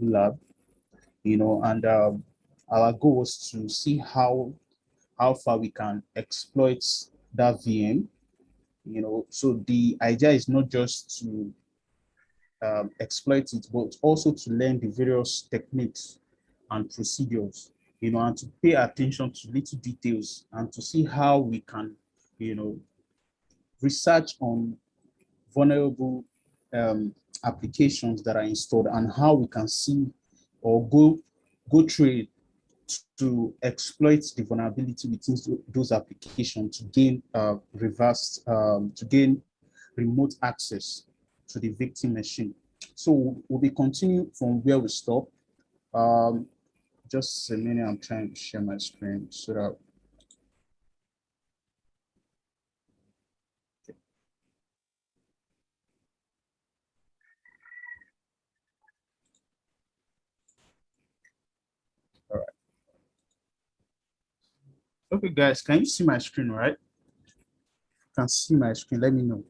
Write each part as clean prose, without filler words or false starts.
lab, and our goal was to see how far we can exploit that VM. So the idea is not just to exploit it, but also to learn the various techniques and procedures, and to pay attention to little details and to see how we can, research on vulnerable applications that are installed and how we can see or go through it to exploit the vulnerability within those applications to gain to gain remote access to the victim machine. So we'll be continuing from where we stop. Just a minute, I'm trying to share my screen so that. All right. Okay, guys, can you see my screen, right? You can see my screen, let me know.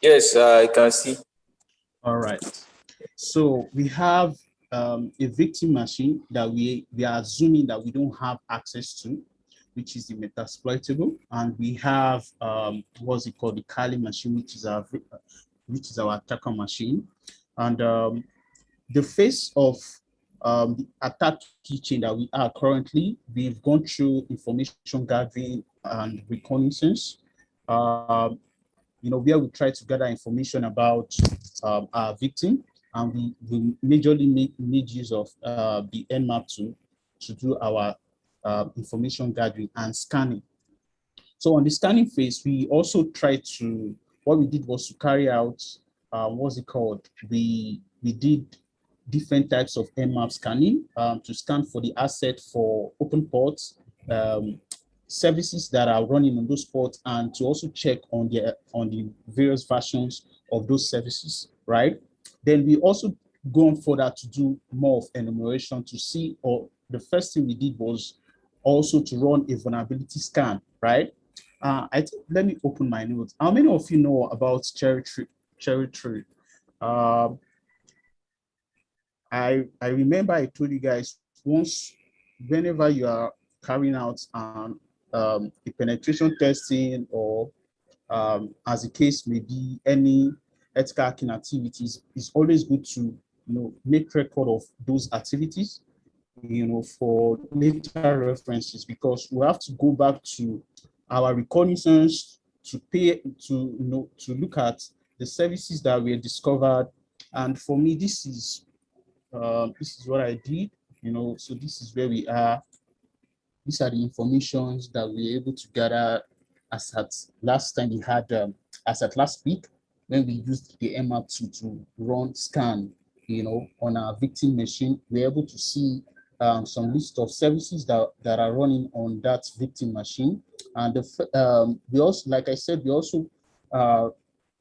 Yes, I can see. All right. So we have a victim machine that we are assuming that we don't have access to, which is the Metasploitable, and we have what's it called, the Kali machine, which is our attacker machine, and the face of the attack keychain that we are currently. We've gone through information gathering and reconnaissance. Where we try to gather information about our victim, and we majorly need use of the Nmap to do our information gathering and scanning. So on the scanning phase, we also what we did was to carry out, what's it called? We did different types of Nmap scanning to scan for the asset for open ports, services that are running on those ports, and to also check on the various versions of those services, right? Then we also go on further to do more of enumeration to see, or the first thing we did was also to run a vulnerability scan, right? I think, let me open my notes. How many of you know about cherry tree? Cherry tree. I remember I told you guys once, whenever you are carrying out a penetration testing, or as the case may be, any ethical hacking activities, it's always good to make record of those activities, for later references, because we have to go back to our reconnaissance to look at the services that were discovered. And for me, this is what I did, so this is where we are. These are the informations that we were able to gather as at last time we had, as at last week, when we used the Nmap to run scan, on our victim machine. We're able to see some list of services that are running on that victim machine. And we also, like I said, we also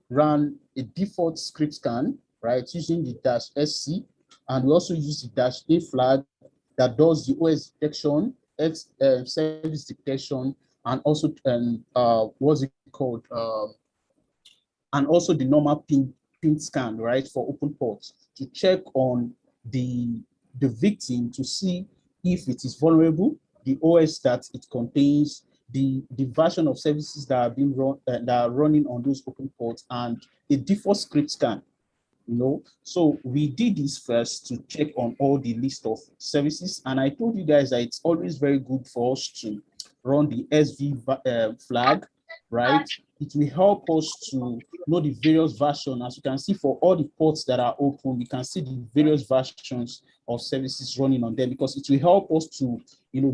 ran a default script scan, right, using the -SC, and we also use the -A flag that does the OS detection, service detection, and also what's it called? And also the normal ping scan, right, for open ports to check on the victim to see if it is vulnerable, the OS that it contains, the version of services that are being run that are running on those open ports, and a default script scan. So we did this first to check on all the list of services, and I told you guys that it's always very good for us to run the SV flag, right? It will help us to know the various versions. As you can see, for all the ports that are open, we can see the various versions of services running on them, because it will help us to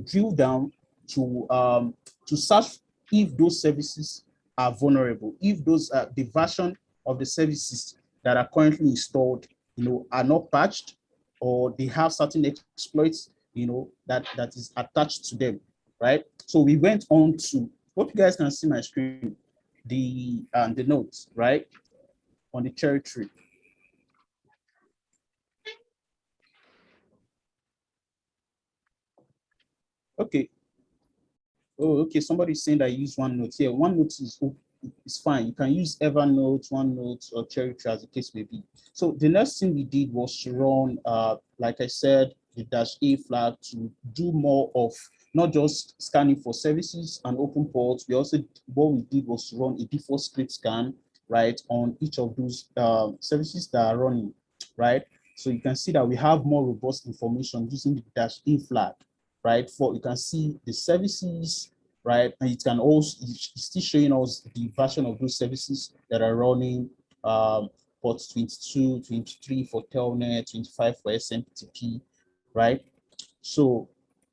drill down to search if those services are vulnerable, if those the version of the services that are currently installed, are not patched, or they have certain exploits, that is attached to them, right? So we went on to, hope you guys can see my screen, the notes, right, on the cherry tree. Okay. Oh, okay. Somebody's saying that I use OneNote. Yeah, OneNote is it's fine. You can use Evernote, OneNote, or Cherry Tree as the case may be. So the next thing we did was to run, like I said, the -A flag to do more of not just scanning for services and open ports. We also, what we did was to run a default script scan, right, on each of those services that are running, right? So you can see that we have more robust information using the -A flag, right? For you can see the services, right? And it can also, it's still showing us the version of those services that are running, ports 22, 23 for Telnet, 25 for SMTP, right? So,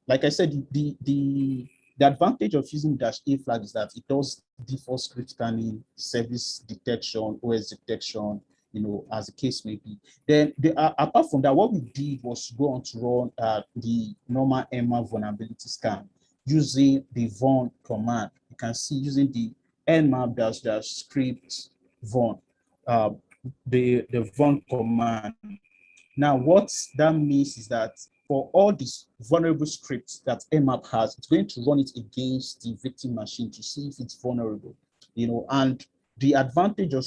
like I said, the advantage of using -A flag is that it does default script scanning, service detection, OS detection, you know, as the case may be. Then, apart from that, what we did was to go on to run the normal nmap vulnerability scan using the von command. You can see using the nmap -script von, the von command. Now, what that means is that for all these vulnerable scripts that nmap has, it's going to run it against the victim machine to see if it's vulnerable, you know. And the advantage of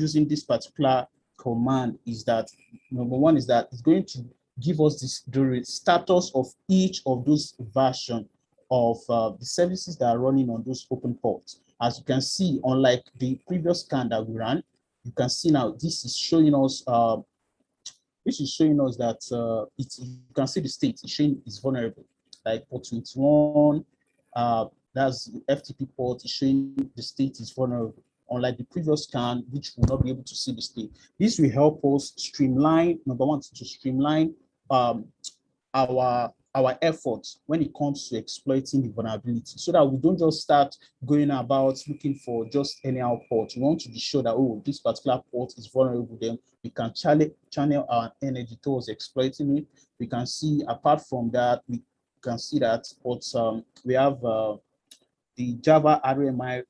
using this particular command is that, number one, is that it's going to give us the status of each of those versions of the services that are running on those open ports. As you can see, unlike the previous scan that we ran, you can see now this is showing us that you can see the state. It's showing it's vulnerable. Like port 21, that's the FTP port. Is showing the state is vulnerable. Unlike the previous scan, which will not be able to see the state. This will help us streamline. Number one, to streamline our efforts when it comes to exploiting the vulnerability, so that we don't just start going about looking for just anyhow port. We want to be sure that, oh, this particular port is vulnerable, then we can channel our energy towards exploiting it. We can see, apart from that, we can see that we have the Java RMI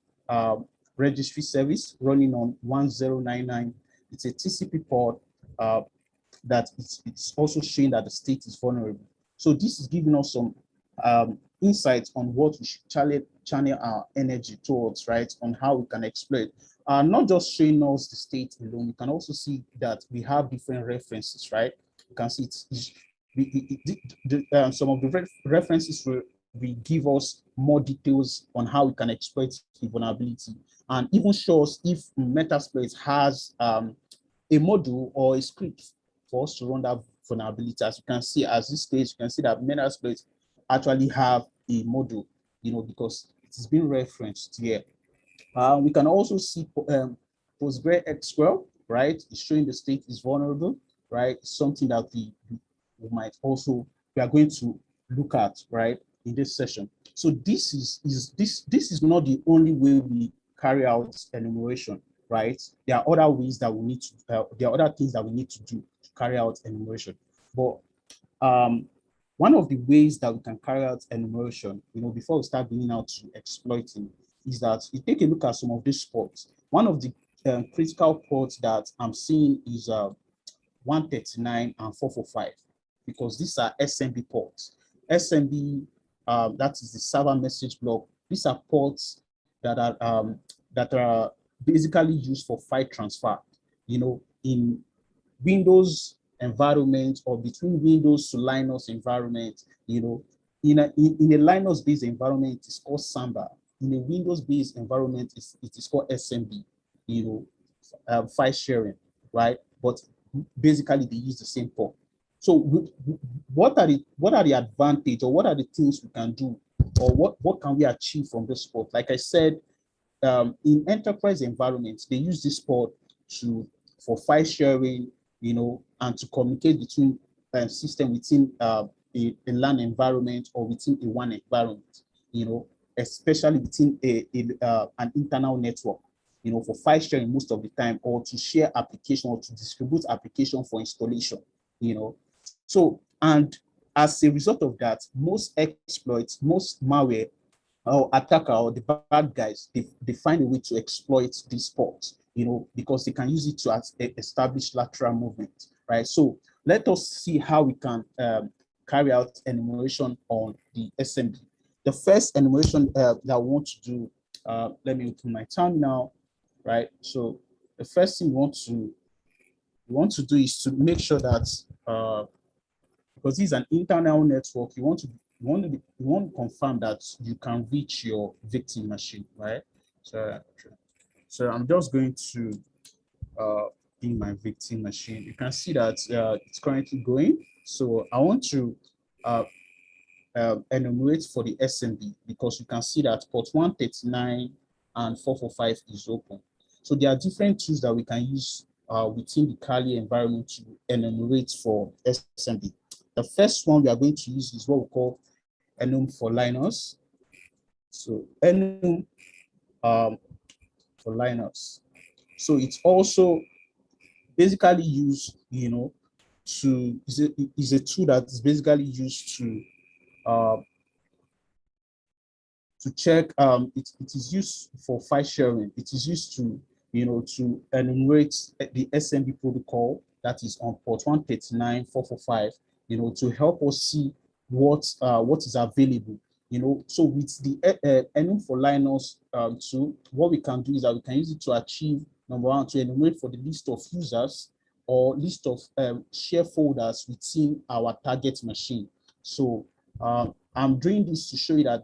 registry service running on 1099. It's a TCP port that it's also showing that the state is vulnerable. So this is giving us some insights on what we should channel our energy towards, right? On how we can exploit. Not just showing us the state alone, you can also see that we have different references, right? You can see some of the references will give us more details on how we can exploit the vulnerability, and even show us if Metasploit has a module or a script for us to run that vulnerability. As you can see, as this case, you can see that Metasploit actually have a module, you know, because it is being referenced here. We can also see PostgreSQL, right? It's showing the state is vulnerable, right? Something that we might also, we are going to look at, right, in this session. So this is not the only way we carry out enumeration, right? There are other ways that we need to, there are other things that we need to do to carry out enumeration. But one of the ways that we can carry out enumeration, you know, before we start going out to exploiting, is that you take a look at some of these ports. One of the critical ports that I'm seeing is 139 and 445, because these are SMB ports. SMB, that is the server message block. These are ports that are basically used for file transfer, you know, in Windows environment or between Windows to Linux environment. You know, in a Linux-based environment, it's called Samba. In a Windows-based environment, it is called SMB, you know, file sharing, right? But basically, they use the same port. So what are the advantage, or what are the things we can do, or what can we achieve from this port? Like I said, in enterprise environments, they use this port for file sharing, you know, and to communicate between system within a LAN environment or within a WAN environment, you know, especially within an internal network, you know, for file sharing most of the time, or to share application or to distribute application for installation, you know. So, and as a result of that, most exploits, most malware or attacker or the bad guys, they find a way to exploit these ports, you know, because they can use it to establish lateral movement, right? So let us see how we can carry out enumeration on the SMB. The first enumeration that I want to do let me open my terminal, right? So the first thing you want to do is to make sure that because this is an internal network, you want to confirm that you can reach your victim machine, right? So so I'm just going to in my victim machine. You can see that it's currently going. So I want to uh, enumerate for the SMB because you can see that port 139 and 445 is open. So there are different tools that we can use within the Kali environment to enumerate for SMB. The first one we are going to use is what we call enum for Linux. So enum for Linux. So it's also basically used, is a tool that is basically used uh, to check. It is used for file sharing. It is used to to enumerate the SMB protocol that is on port 139, 445, to help us see what is available. So with the enum for Linux tool, what we can do is that we can use it to achieve number one, to enumerate for the list of users or list of share folders within our target machine. So I'm doing this to show you that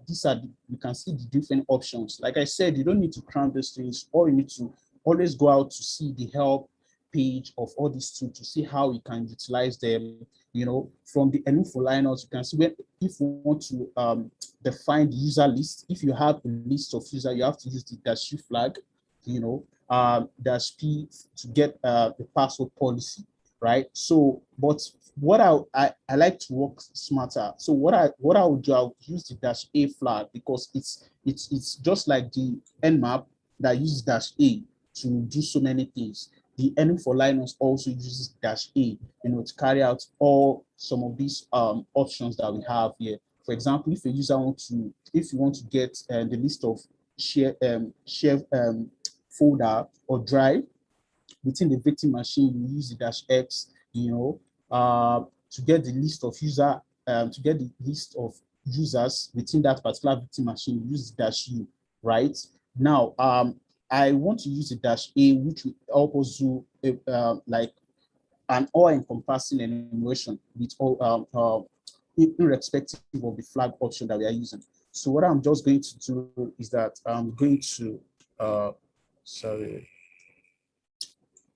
you can see the different options. Like I said, you don't need to cram these things, or you need to always go out to see the help page of all these tools to see how you can utilize them. From the enum for Linux, you can see if you want to define the user list. If you have a list of users, you have to use the -u flag, -p to get the password policy, right? So, but what I like to work smarter. So what I would do, I'll use the -a flag because it's just like the nmap that uses -a to do so many things. The enum for Linux also uses -a, to carry out all some of these options that we have here. For example, if you want to get the list of share folder or drive within the victim machine, you use the -x, to get the list of to get the list of users within that particular victim machine, you use the -u, right? Now, I want to use the -a, which will help us do like an all-encompassing enumeration with all irrespective of the flag option that we are using. So what I'm just going to do is that I'm going to sorry,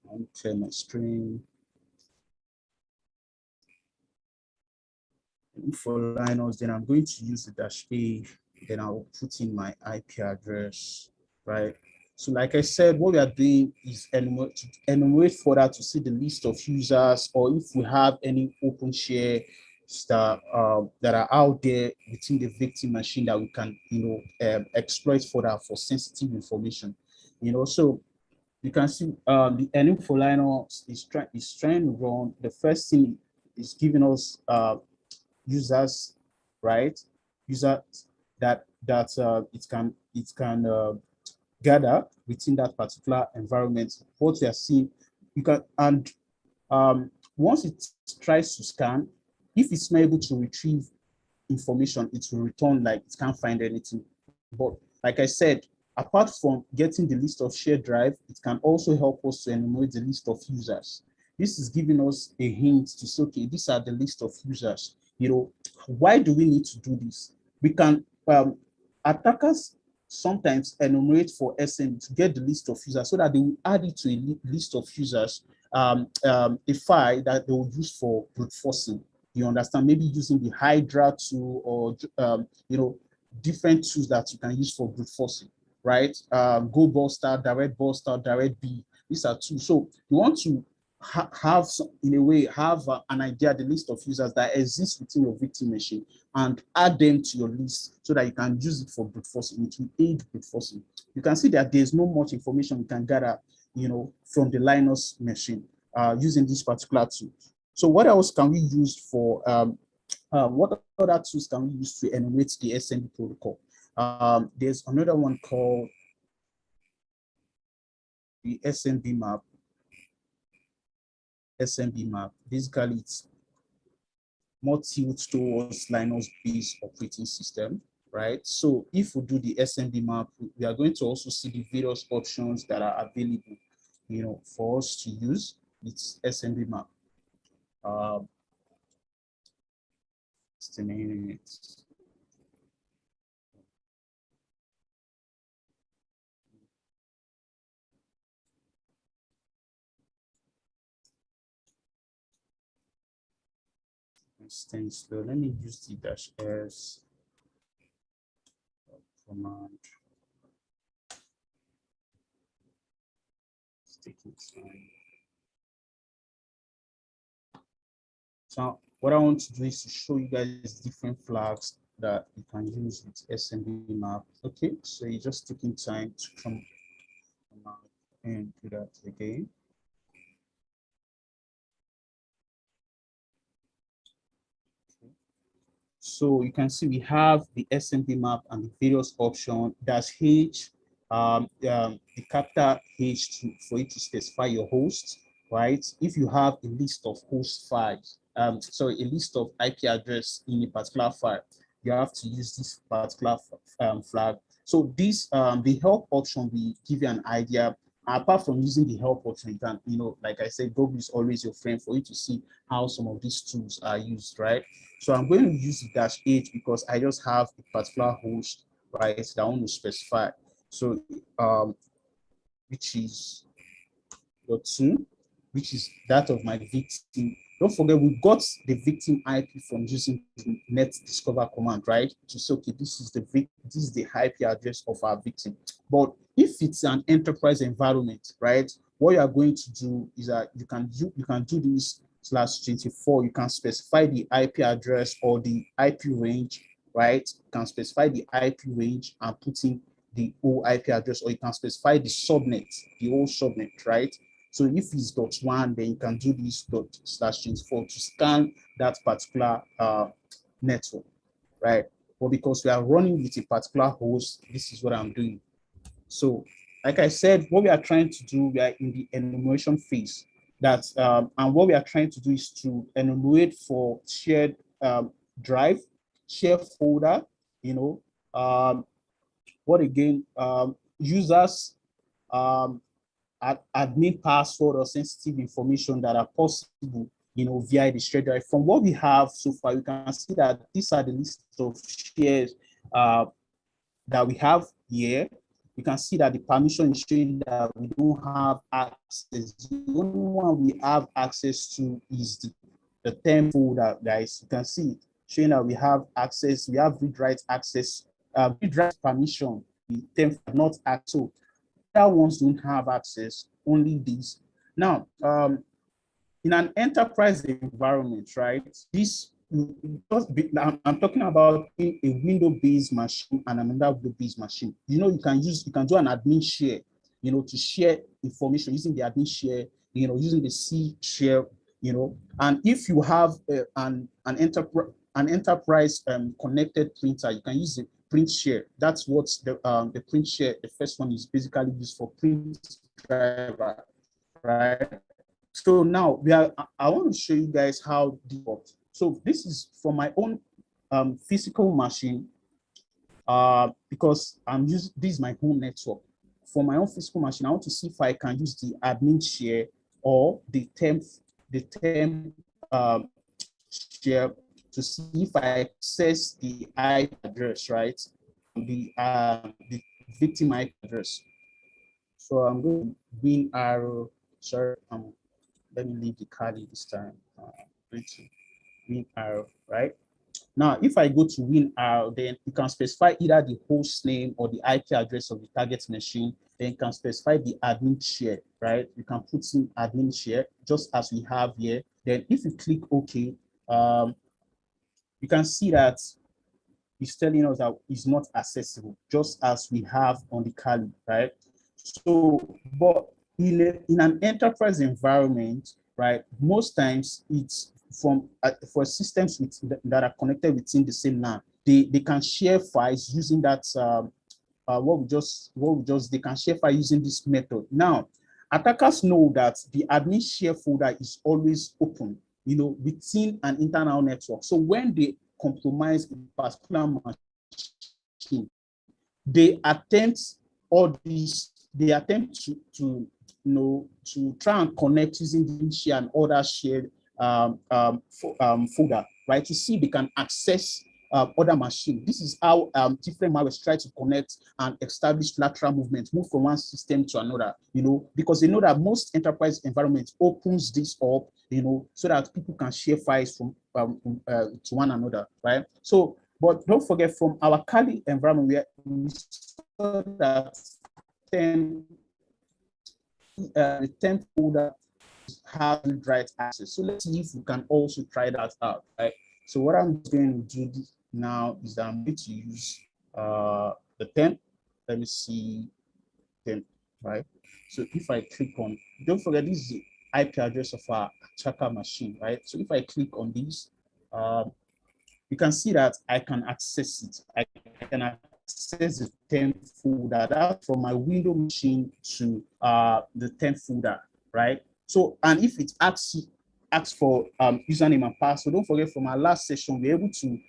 I'll clear my screen. For Linux, then I'm going to use the -a, then I'll put in my IP address, right? So like I said, what we are doing is enumerate further to see the list of users, or if we have any open share that are out there within the victim machine that we can, exploit further for sensitive information. So you can see the enum for Linux is trying to run. The first thing is giving us users, right? Users that it can gather within that particular environment. What we are seeing, you can, and once it tries to scan, if it's not able to retrieve information, it will return like it can't find anything. But like I said, apart from getting the list of shared drive, it can also help us to enumerate the list of users. This is giving us a hint to say, okay, these are the list of users. Why do we need to do this? We can, attackers sometimes enumerate for SMB to get the list of users so that they will add it to a list of users, a file that they will use for brute forcing. You understand? Maybe using the Hydra tool or, different tools that you can use for brute forcing, right? Go Buster, Direct Buster, Direct B. These are tools. So you want to have, in a way, have an idea, the list of users that exist within your victim machine, and add them to your list so that you can use it for brute forcing. It will aid brute forcing. You can see that there's not much information you can gather, from the Linux machine using this particular tool. So what else can we use for, what other tools can we use to enumerate the SMB protocol? There's another one called the SMB map. SMB map. Basically, it's more tilted towards Linux-based operating system, right? So if we do the SMB map, we are going to also see the various options that are available, for us to use with SMB map. Just a minute. Staying slow. Let me use the -s command. It's taking time. So what I want to do is to show you guys different flags that you can use with SMB map. Okay, so you're just taking time to come out and do that again. So you can see we have the SMB map and the various options. That's H, the capital H for you to specify your host, right? If you have a list of host files, sorry, a list of IP address in a particular file, you have to use this particular flag. So this, the help option will give you an idea. Apart from using the help option, you can, like I said, Google is always your friend for you to see how some of these tools are used, right? So I'm going to use the -H because I just have a particular host, right, that I want to specify. So, which is .2, which is that of my victim. Don't forget, we got the victim IP from using the net discover command, right? To say, okay, this is the IP address of our victim. But if it's an enterprise environment, right, what you are going to do is that you can do this /24. You can specify the IP address or the IP range, right? You can specify the IP range and put in the whole IP address, or you can specify the subnet, the whole subnet, right? So if it's .1, then you can do this /24 to scan that particular network, right? But because we are running with a particular host, this is what I'm doing. So, like I said, what we are trying to do, we are in the enumeration phase. And what we are trying to do is to enumerate for shared drive, share folder, what again, users, admin password or sensitive information that are possible, via the shared drive. From what we have so far, you can see that these are the list of shares that we have here. You can see that the permission is showing that we don't have access. The only one we have access to is the temp folder, guys. You can see it showing that we have access, we have read-write access, read-write permission, the temp not access. So other ones don't have access, only these. Now, in an enterprise environment, right, I'm talking about a window-based machine and another window-based machine. You can do an admin share, to share information using the admin share, using the C share, and if you have an enterprise connected printer, you can use the print share. That's what the print share, the first one, is basically used for print driver, right? So now I want to show you guys how this works. So this is for my own physical machine, because this is my home network. For my own physical machine, I want to see if I can use the admin share or the temp share to see if I access the IP address, right? The victim IP address. So I'm going to win arrow. Sorry, let me leave the card this time. Win arrow, right? Now, if I go to win arrow, then you can specify either the host name or the IP address of the target machine. Then you can specify the admin share, right? You can put in admin share just as we have here. Then if you click OK, you can see that it's telling us that it's not accessible, just as we have on the Kali, right? So, but in an enterprise environment, right, most times it's for systems that are connected within the same LAN, they can share files using that they can share files using this method. Now, attackers know that the admin share folder is always open, within an internal network. So when they compromise a particular they attempt all these, they attempt to to try and connect using the share and other shared folder, right? To see if they can access other machine. This is how different malwares try to connect and establish lateral movement, move from one system to another, because they know that most enterprise environments opens this up, so that people can share files from to one another, right? So, but don't forget, from our Kali environment, we saw that 10 the 10th folder has right access. So let's see if we can also try that out, right? So what I'm going to do now is I'm going to use the 10th. Let me see 10, right? So if I click on, don't forget this is the IP address of our tracker machine, right? So if I click on this, you can see that I can access it. I can access the 10th folder. That's from my window machine to the 10th folder, right? So, and if it asks for username and password, don't forget from our last session, we're able to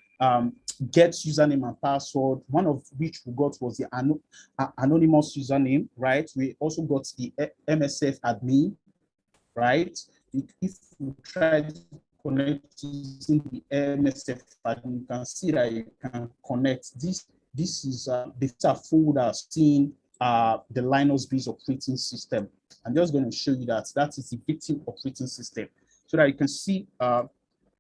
get username and password, one of which we got was the anonymous username, right? We also got the MSF admin, right? If we try to connect using the MSF admin, you can see that you can connect this. This is the folder seeing the Linux-based operating system. I'm just going to show you that is the victim operating system, so that you can see.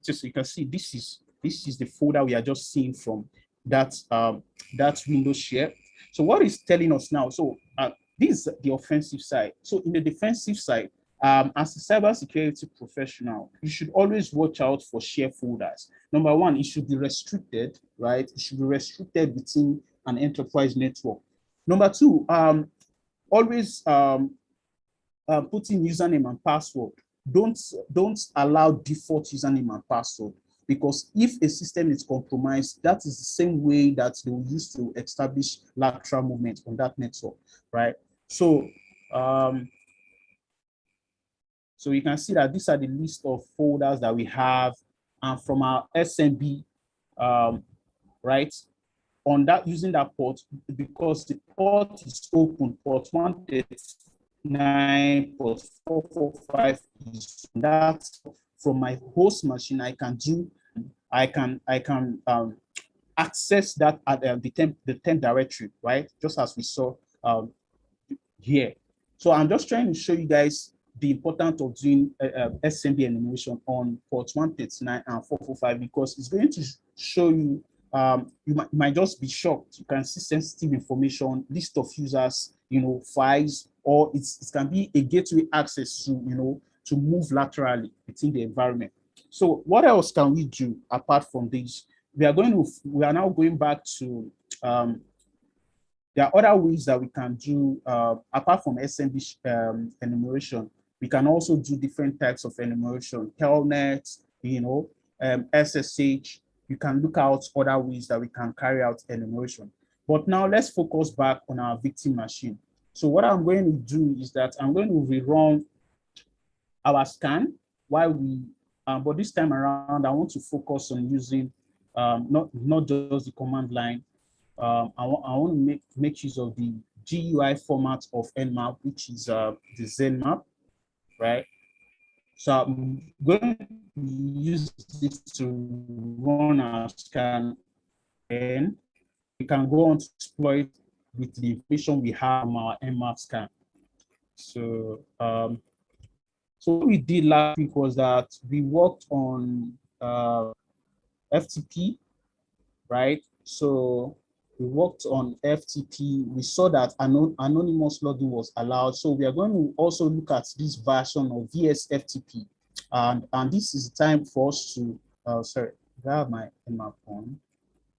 Just so you can see, this is the folder we are just seeing from that that Windows share. So what is telling us now? So this is the offensive side. So in the defensive side, as a cybersecurity professional, you should always watch out for share folders. Number one, it should be restricted, right? It should be restricted within an enterprise network. Number two, always put in username and password. Don't allow default username and password, because if a system is compromised, that is the same way that they will use to establish lateral movement on that network, right? So so you can see that these are the list of folders that we have, and from our Smb, right? On that, using that port, because the port is open, port 139, port 445 is that. From my host machine, I can access that at the 10 directory, right? Just as we saw here. So I'm just trying to show you guys the importance of doing Smb enumeration on port 139 and 445, because it's going to show you, you might just be shocked. You can see sensitive information, list of users, files, or it can be a gateway access to, to move laterally within the environment. So what else can we do apart from this? We are now going back to, there are other ways that we can do, apart from Smb enumeration. We can also do different types of enumeration, telnet, SSH. You can look out other ways that we can carry out enumeration. But now let's focus back on our victim machine. So what I'm going to do is that I'm going to rerun our scan while we, but this time around, I want to focus on using not just the command line. I want to make use of the GUI format of Nmap, which is the ZenMap, right? So I'm going to use this to run our scan, and we can go on to exploit with the information we have from our Nmap scan. So, so what we did last week was that we worked on FTP, right? So we worked on FTP. We saw that anonymous login was allowed. So we are going to also look at this version of VSFTP. And this is the time for us to, sorry, I have my Nmap on.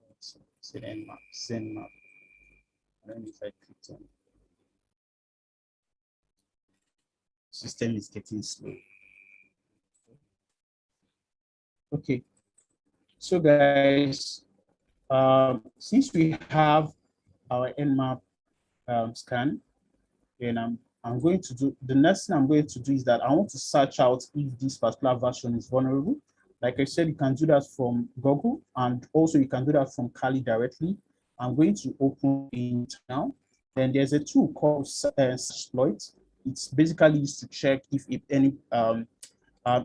Let's say Nmap, ZenMap. I don't know if I clicked on. System is getting slow. Okay. So guys, since we have our Nmap scan, then I'm going to do, the next thing I'm going to do is that I want to search out if this particular version is vulnerable. Like I said, you can do that from Google, and also you can do that from Kali directly. I'm going to open it now. Then there's a tool called exploit. It's basically used to check if any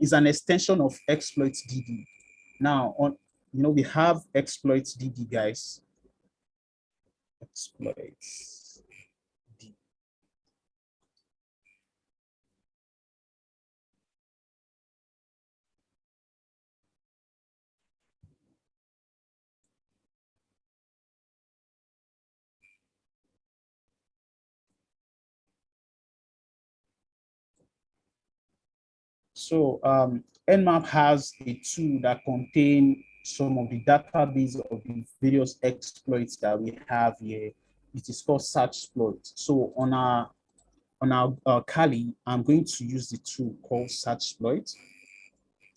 is an extension of exploit DD. Now on, we have exploit DD, guys. Exploits. So Nmap has a tool that contains some of the database of the various exploits that we have here. It is called search exploit. So on our Kali, I'm going to use the tool called search exploit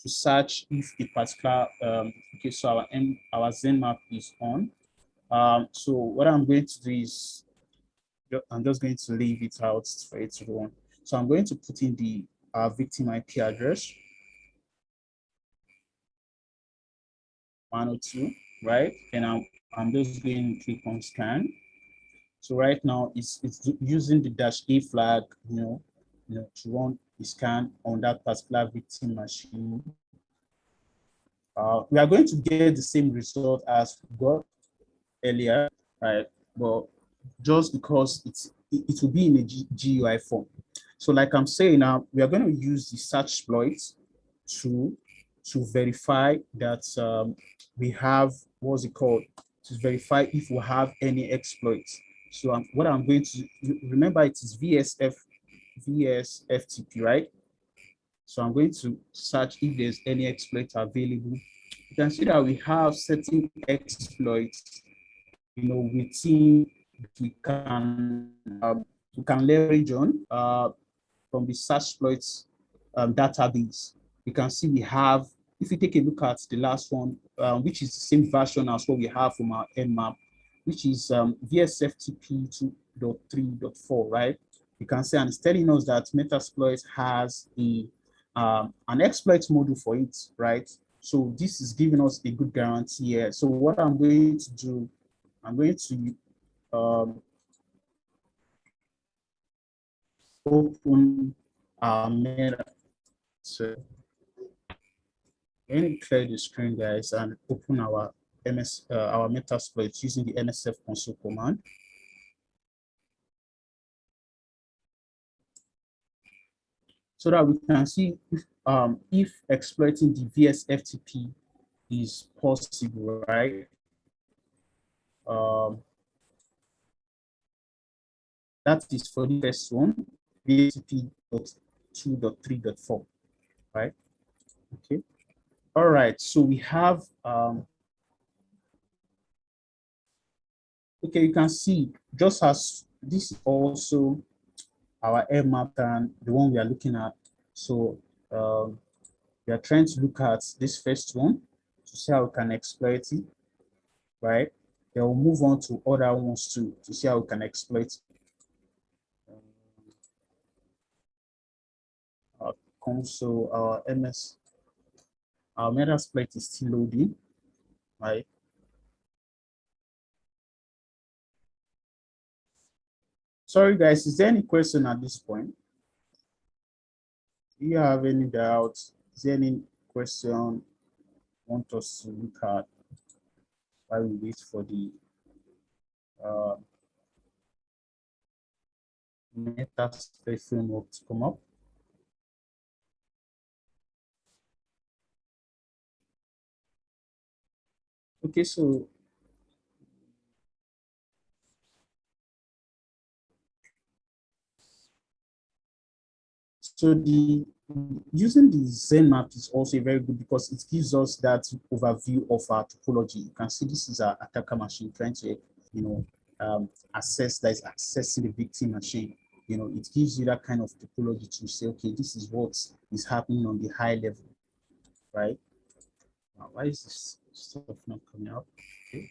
to search if a particular okay, so our Zenmap is on. So what I'm going to do is I'm just going to leave it out for it to run. So I'm going to put in the victim IP address 102, right? And I'm just going to click on scan. So right now it's using the -A flag, to run the scan on that particular victim machine. We are going to get the same result as we got earlier, right? But just because it will be in a GUI form. So like I'm saying now, we are going to use the search exploit to verify that we have, what's it called, to verify if we have any exploits. So what I'm going to remember, it is VSFTP, right? So I'm going to search if there's any exploit available. You can see that we have certain exploits, within we can leverage on from the search exploits database. You can see we have, if you take a look at the last one, which is the same version as what we have from our Nmap, which is VSFTP 2.3.4, right? You can see, and it's telling us that Metasploit has an exploit module for it, right? So this is giving us a good guarantee here. So what I'm going to do, I'm going to open our meta. So let me clear the screen, guys, and open our our Metasploit using the NSF console command. So that we can see if exploiting the VSFTP is possible, right? That is for the first one, VSFTP 2.3.4, right? Okay. All right. So we have okay, you can see just as this is also our Nmap and the one we are looking at. So we are trying to look at this first one to see how we can exploit it, right? Then we'll move on to other ones too to see how we can exploit our console, our our Metasploit is still loading, right? Sorry guys, is there any question at this point? Do you have any doubts? Is there any question want us to look at while we wait for the Metasploit framework to come up? Okay, so the using the Zenmap is also very good because it gives us that overview of our topology. You can see this is our attacker machine trying to, assess that is accessing the victim machine. It gives you that kind of topology to say, okay, this is what is happening on the high level, right? Now, why is this stuff not coming up? Okay.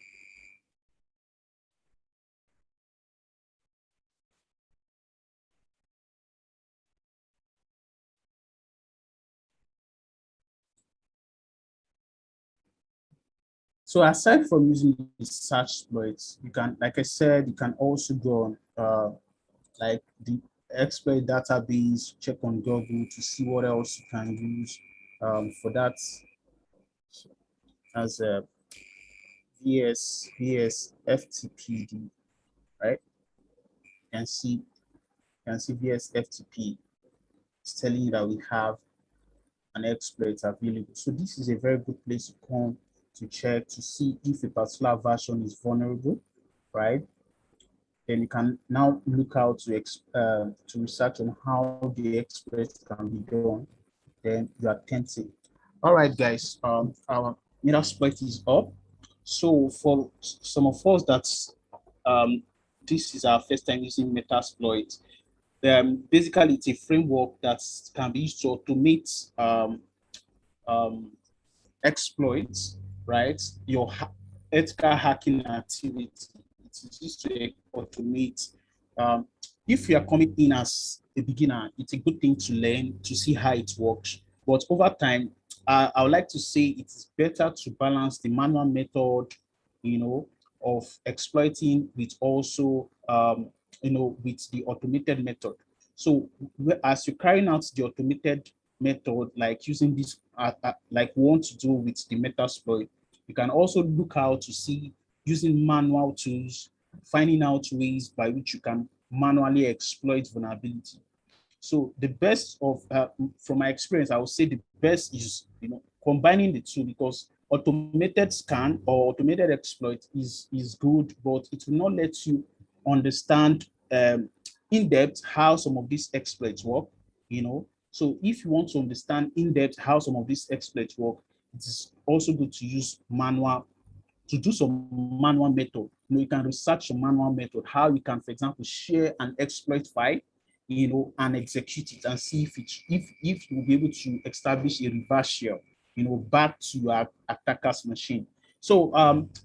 So aside from using the search exploits, you can, like I said, you can also go on like the exploit database, check on Google to see what else you can use for that as a VS FTPD, right? You can see VS FTP. It's telling you that we have an exploit available. So this is a very good place to come to check to see if a particular version is vulnerable, right? Then you can now look out to research on how the exploit can be done. Then you attempt it. All right, guys. Our Metasploit is up. So for some of us that's this is our first time using Metasploit. Basically, it's a framework that can be used to automate um, exploits, right? Your ethical hacking activity. It is used to automate. Um, if you are coming in as a beginner, it's a good thing to learn to see how it works. But over time, I would like to say it is better to balance the manual method, of exploiting with also, with the automated method. So as you're carrying out the automated method, like using this, like we want to do with the Metasploit, you can also look out to see using manual tools, finding out ways by which you can manually exploit vulnerability. So the best of, from my experience, I would say the best is, combining the two, because automated scan or automated exploit is good, but it will not let you understand in depth how some of these exploits work. So if you want to understand in depth how some of these exploits work, it is also good to use manual to do some manual method. You can research a manual method, how you can, for example, share an exploit file, and execute it and see if you will be able to establish a reverse shell, back to your attacker's machine. So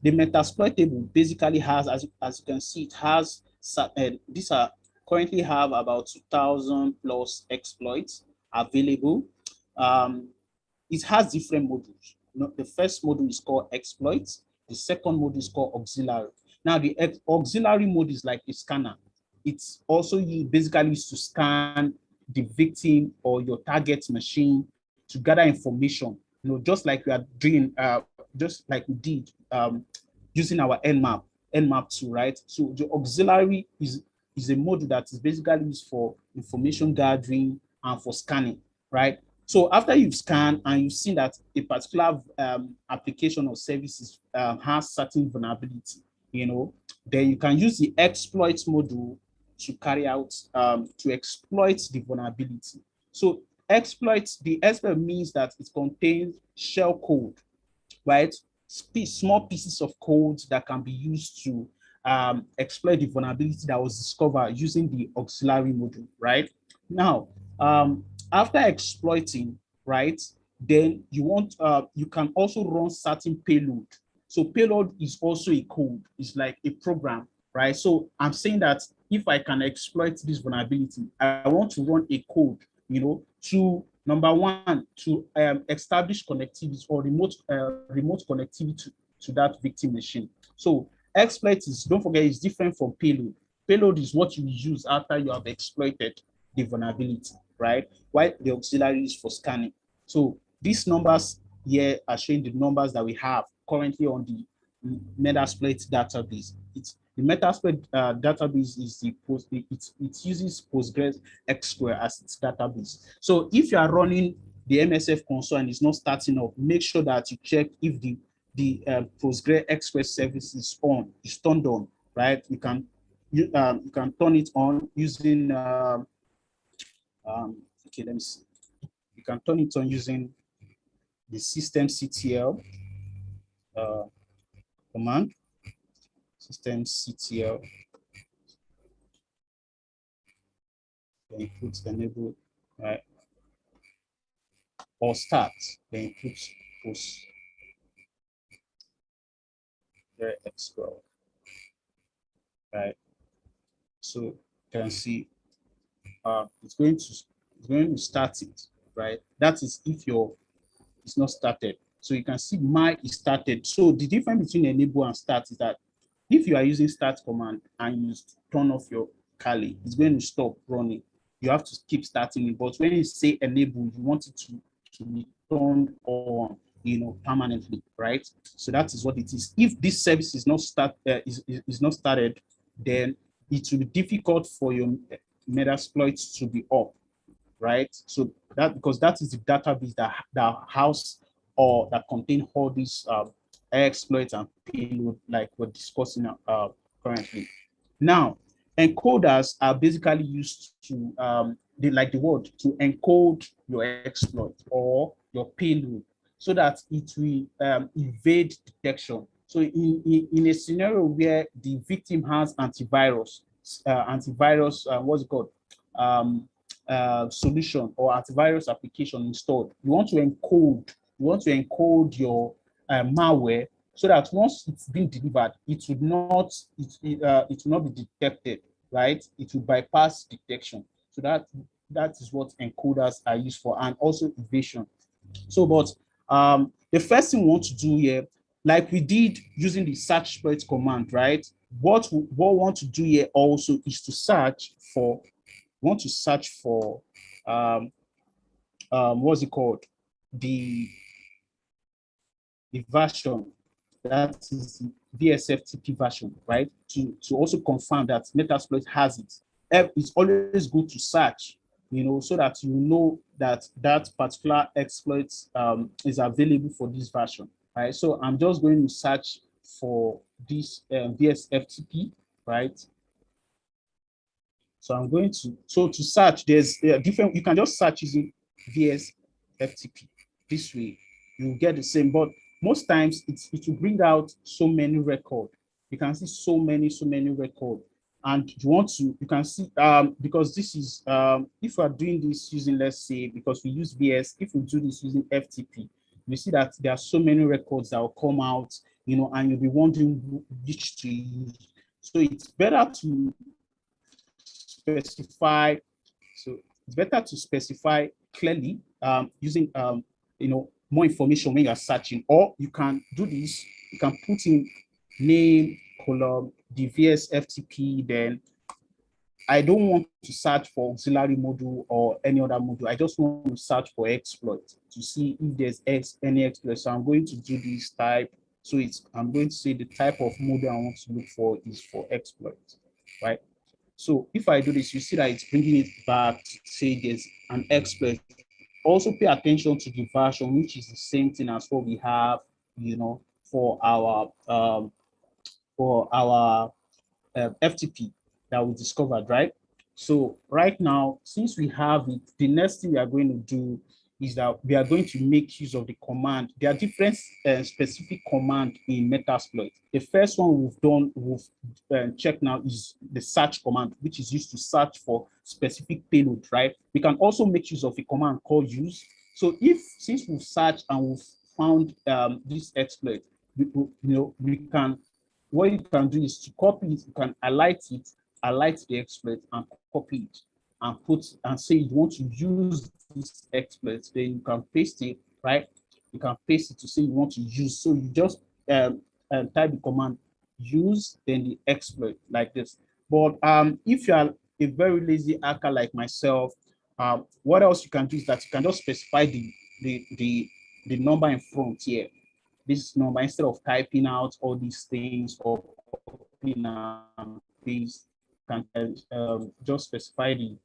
the Metasploit table basically has, as you can see, it has these are currently have about 2,000 plus exploits available. It has different modules. The first module is called exploits. The second module is called auxiliary. Now, the auxiliary mode is like a scanner. It's also basically used to scan the victim or your target machine to gather information. Just like we are doing, just like we did using our Nmap 2, right? So the auxiliary is a module that is basically used for information gathering and for scanning, right? So after you've scanned and you've seen that a particular application or services has certain vulnerability, then you can use the exploits module to carry out, to exploit the vulnerability. So the exploit means that it contains shell code, right? Small pieces of code that can be used to exploit the vulnerability that was discovered using the auxiliary module, right? Now, after exploiting, right, then you can also run certain payload. So payload is also a code, it's like a program, right? So I'm saying that if I can exploit this vulnerability, I want to run a code, to number one, to establish connectivity or remote connectivity to that victim machine. So exploit is, don't forget, is different from payload. Payload is what you use after you have exploited the vulnerability, right? While the auxiliary is for scanning. So these numbers here are showing the numbers that we have currently on the Metasploit database. The Metasploit database is it uses Postgres SQL as its database. So if you are running the MSF console and it's not starting up, make sure that you check if the Postgres SQL service is turned on, right? You can turn it on using okay, let me see. You can turn it on using the systemctl uh, command, systemctl, then put enable, right? Or start, then put post SQL, right? So you can see it's going to start it, right? That is if it's not started. So you can see my is started. So the difference between enable and start is that if you are using start command and you turn off your Kali, it's going to stop running. You have to keep starting it. But when you say enable, you want it to be turned on, permanently, right? So that is what it is. If this service is not is not started, then it will be difficult for your Metasploit to be up, right? So that, because that is the database that house or that contain all these exploits and payload, like we're discussing currently. Now, encoders are basically used to they like the word to encode your exploit or your payload so that it will evade detection. So in a scenario where the victim has antivirus, what's it called? Solution or antivirus application installed, you want to encode your malware so that once it's been delivered, it will not be detected, right? It will bypass detection. So that is what encoders are used for, and also evasion. So, but the first thing we want to do here, like we did using the search exploit command, right? What we want to do here also is to search for what's it called? The version, that is the VSFTP version, right? To also confirm that Metasploit has it. It's always good to search, so that you know that that particular exploit is available for this version, right? So I'm just going to search for this VSFTP, right? So I'm going to search, there's different, you can just search using VSFTP. This way, you get the same, but most times it will bring out so many records. You can see so many records. And you can see, because this is, if we are doing this using, let's say, because we use VS, if we do this using FTP, you see that there are so many records that will come out, and you'll be wondering which to use. So it's better to specify. So it's better to specify clearly using more information when you are searching, or you can do this. You can put in name column DVS FTP. Then I don't want to search for auxiliary module or any other module. I just want to search for exploit to see if there's any exploit. So I'm going to do this type. So I'm going to say the type of module I want to look for is for exploit, right? So if I do this, you see that it's bringing it back to say there's an exploit. Also pay attention to the version, which is the same thing as what we have, for our FTP that we discovered, right? So right now, since we have it, the next thing we are going to do is that we are going to make use of the command. There are different specific command in Metasploit. The first one we've checked now is the search command, which is used to search for specific payload, right? We can also make use of a command called use. So since we've searched and we've found this exploit, we can, what you can do is to copy it, you can highlight the exploit and copy it and put and say you want to use this exploit, then you can paste it, right? You can paste it to say you want to use. So you just type the command use, then the exploit like this. But if you are a very lazy hacker like myself, what else you can do is that you can just specify the number in front here, this number, instead of typing out all these things or copying and paste, can just specify the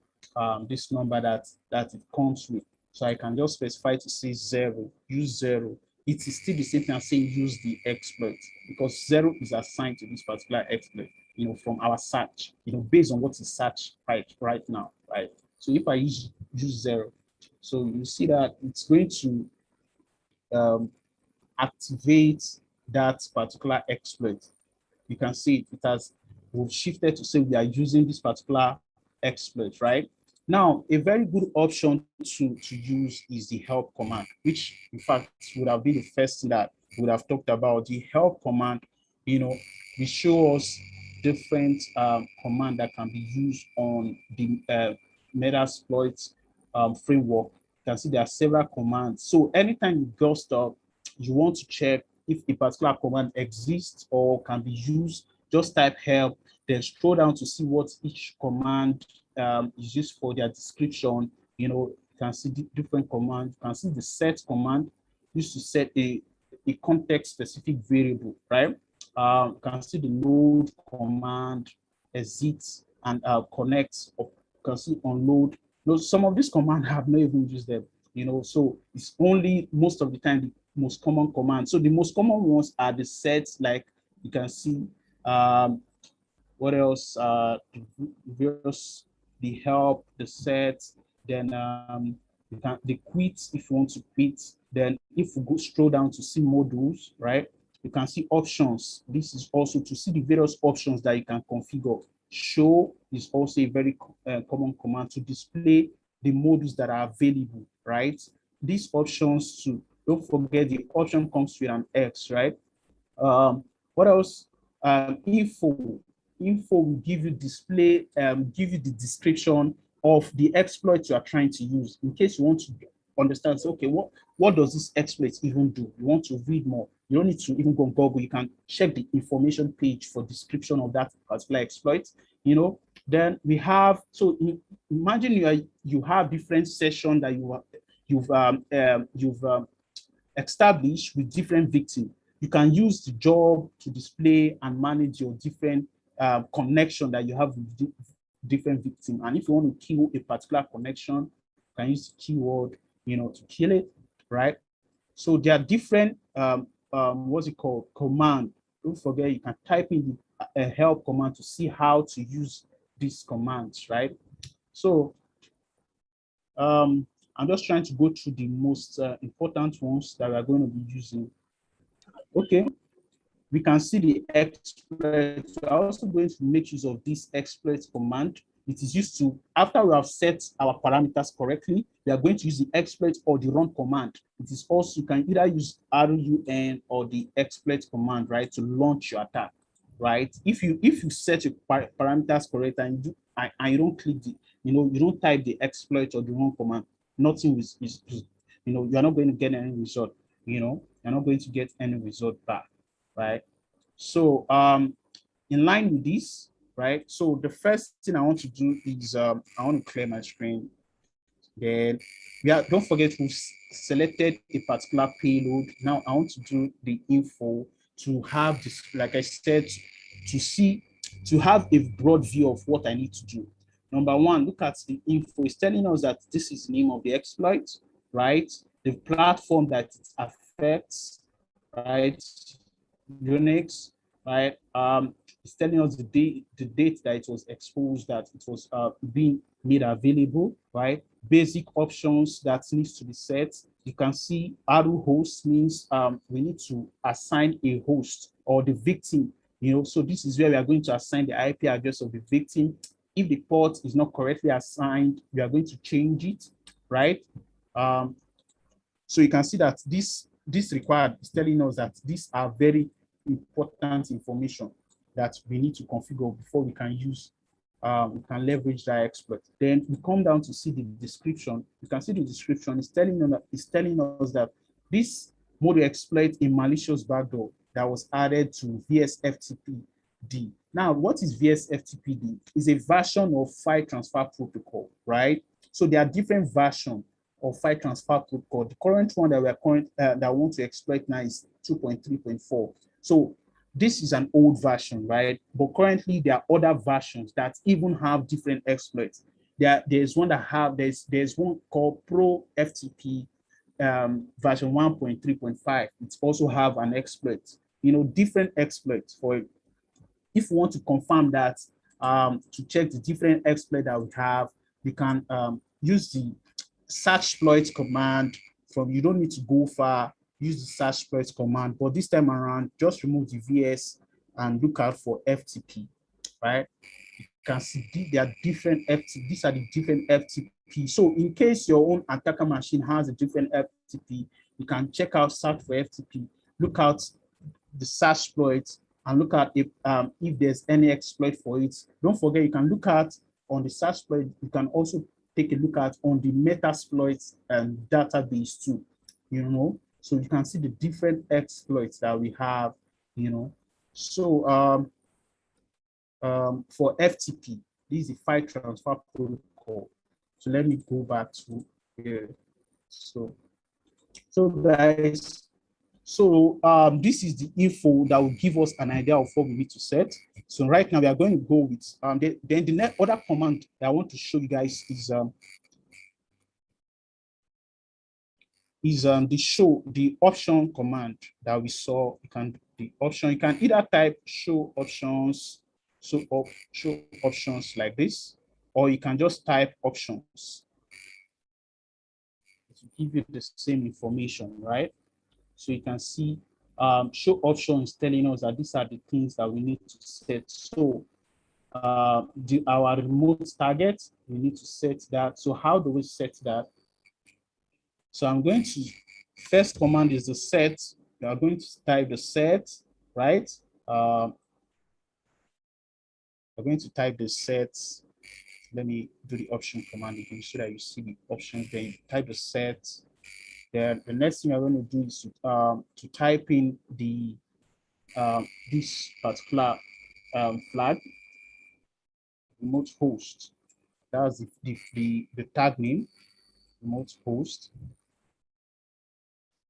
this number that it comes with. So I can just specify to say 0, use 0. It is still the same thing as saying use the exploit, because 0 is assigned to this particular exploit, from our search, based on what is searched right now, right? So if I use 0, so you see that it's going to activate that particular exploit. You can see we've shifted to say we are using this particular exploit, right? Now, a very good option to use is the help command, which in fact would have been the first thing that we would have talked about. The help command, we show us different command that can be used on the Metasploit framework. You can see there are several commands. So anytime you ghost up you want to check if a particular command exists or can be used, just type help, then scroll down to see what each command is used for, their description. You know, you can see different commands. You can see the set command used to set a context specific variable, right? You can see the load command, exit, and connect. Or you can see unload. No, some of these commands I have not even used them, you know, so it's only most of the time the most common commands. So the most common ones are the sets, like you can see. What else? Various, the help, the set, then you can the quit if you want to quit. Then if we go scroll down to see modules, right? You can see options. This is also to see the various options that you can configure. Show is also a very common command to display the modules that are available, right? These options too. Don't forget the option comes with an X, right? What else? Info. Info will give you display, give you the description of the exploit you are trying to use. In case you want to understand, say, okay, what does this exploit even do? You want to read more. You don't need to even go on Google. You can check the information page for description of that particular exploit. You know, then we have, so imagine you have different sessions that you've established with different victims. You can use the job to display and manage your different connection that you have with different victims. And if you want to kill a particular connection, you can use the keyword, you know, to kill it, right? So there are different, what's it called, command. Don't forget, you can type in the help command to see how to use these commands, right? So I'm just trying to go through the most important ones that we are going to be using. Okay, we can see the exploit. We are also going to make use of this exploit command. It is used to, after we have set our parameters correctly, we are going to use the exploit or the run command. It is also, you can either use run or the exploit command, right, to launch your attack, right? If you set your parameters correct and you don't click the, you know, you don't type the exploit or the run command, nothing is you know, you're not going to get any result. You know, you're not going to get any result back, right? So in line with this, right? So the first thing I want to do is I want to clear my screen. Then don't forget we selected a particular payload. Now I want to do the info to have this, like I said, to have a broad view of what I need to do. Number one, look at the info. It's telling us that this is the name of the exploit, right? The platform that it affects, right? Unix, right? It's telling us the date that it was exposed, that it was being made available, right? Basic options that needs to be set. You can see arrow host means we need to assign a host or the victim, you know, so this is where we are going to assign the IP address of the victim. If the port is not correctly assigned, we are going to change it, right? So you can see that this required is telling us that these are very important information that we need to configure before we can use, we can leverage that exploit. Then we come down to see the description. You can see the description is telling us that this module exploits a malicious backdoor that was added to VSFTPD. Now, what is VSFTPD? It's a version of file transfer protocol, right? So there are different versions of file transfer protocol. The current one that that I want to exploit now is 2.3.4. So this is an old version, right? But currently there are other versions that even have different exploits. There's one there's one called Pro FTP version 1.3.5. It also have an exploit, you know, different exploits for it. If you want to confirm that, to check the different exploits that we have, we can use the search exploit command. You don't need to go far, use the search exploit command, but this time around, just remove the VS and look out for FTP, right? You can see there are different FTP. These are the different FTP. So in case your own attacker machine has a different FTP, you can check out search for FTP, look out the search exploit, and look at if there's any exploit for it. Don't forget, you can look at on the search exploit, you can also take a look at on the Metasploit database too, you know. So you can see the different exploits that we have, So for FTP, this is the file transfer protocol. So let me go back to here. So guys, this is the info that will give us an idea of what we need to set. So right now we are going to go with then the next other command that I want to show you guys is the option command that we saw. You can either type show options, show options like this, or you can just type options to give you the same information, right? So you can see show options telling us that these are the things that we need to set. So our remote target, we need to set that. So how do we set that? So I'm going to, first command is the set. You are going to type the set, right? We're going to type the set. Let me do the option command again so that you see the options. Then you type the set. Then the next thing I'm going to do is to type in the this particular flag, remote host. That's the tag name, remote host,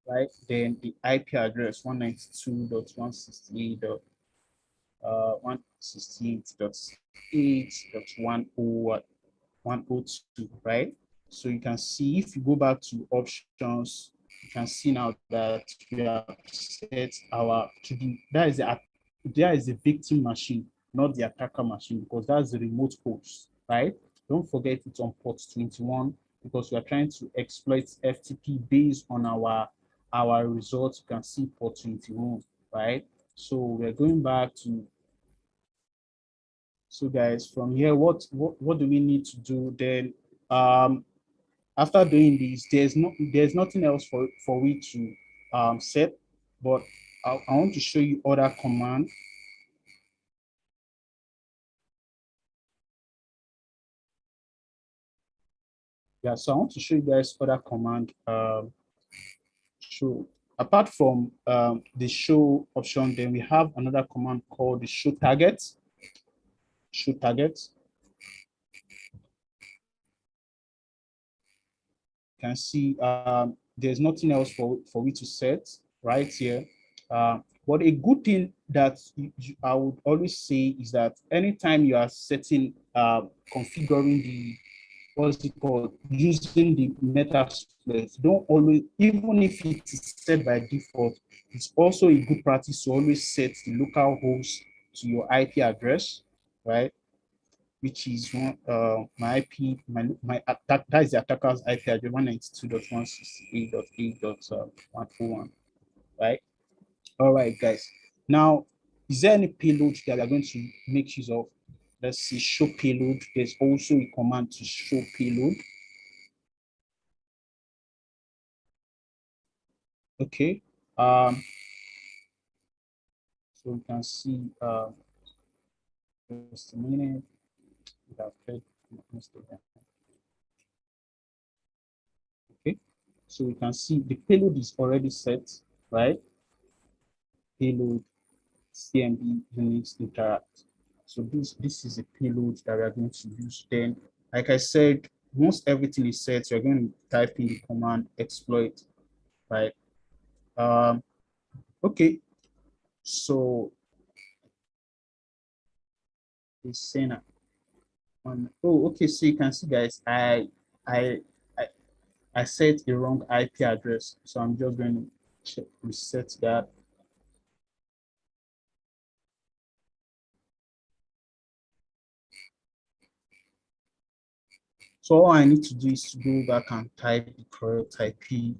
right? Then the IP address 192.168.168.102, right? So you can see if you go back to options, you can see now that we have set our there is the victim machine, not the attacker machine, because that's the remote host, right? Don't forget it's on port 21 because we are trying to exploit FTP based on our results. You can see port 21, right? So we're going back to, so guys, from here, what do we need to do then? After doing this, there's nothing else for we to set, but I want to show you other command. Yeah, so I want to show you guys other command. So apart from the show option, then we have another command called the show target. Show target. You can see there's nothing else for we to set right here. But a good thing that I would always say is that anytime you are setting, configuring the, what's it called, using the metasploit, don't always, even if it is set by default, it's also a good practice to always set the local host to your IP address, right? Which is my IP, my attack, that is the attacker's IP address 192.168.8.101, right? All right, guys. Now, is there any payload that we are going to make use of? Let's see, show payload. There's also a command to show payload. Okay. So we can see just a minute. Okay. So we can see the payload is already set, right? Payload Smb Unix interact. So this is a payload that we are going to use. Then, like I said, once everything is set, you're going to type in the command exploit, right? Okay. So it's saying oh, okay. So you can see, guys, I I I set a wrong IP address, so I'm just going to reset that. So all I need to do is to go back and type the correct IP,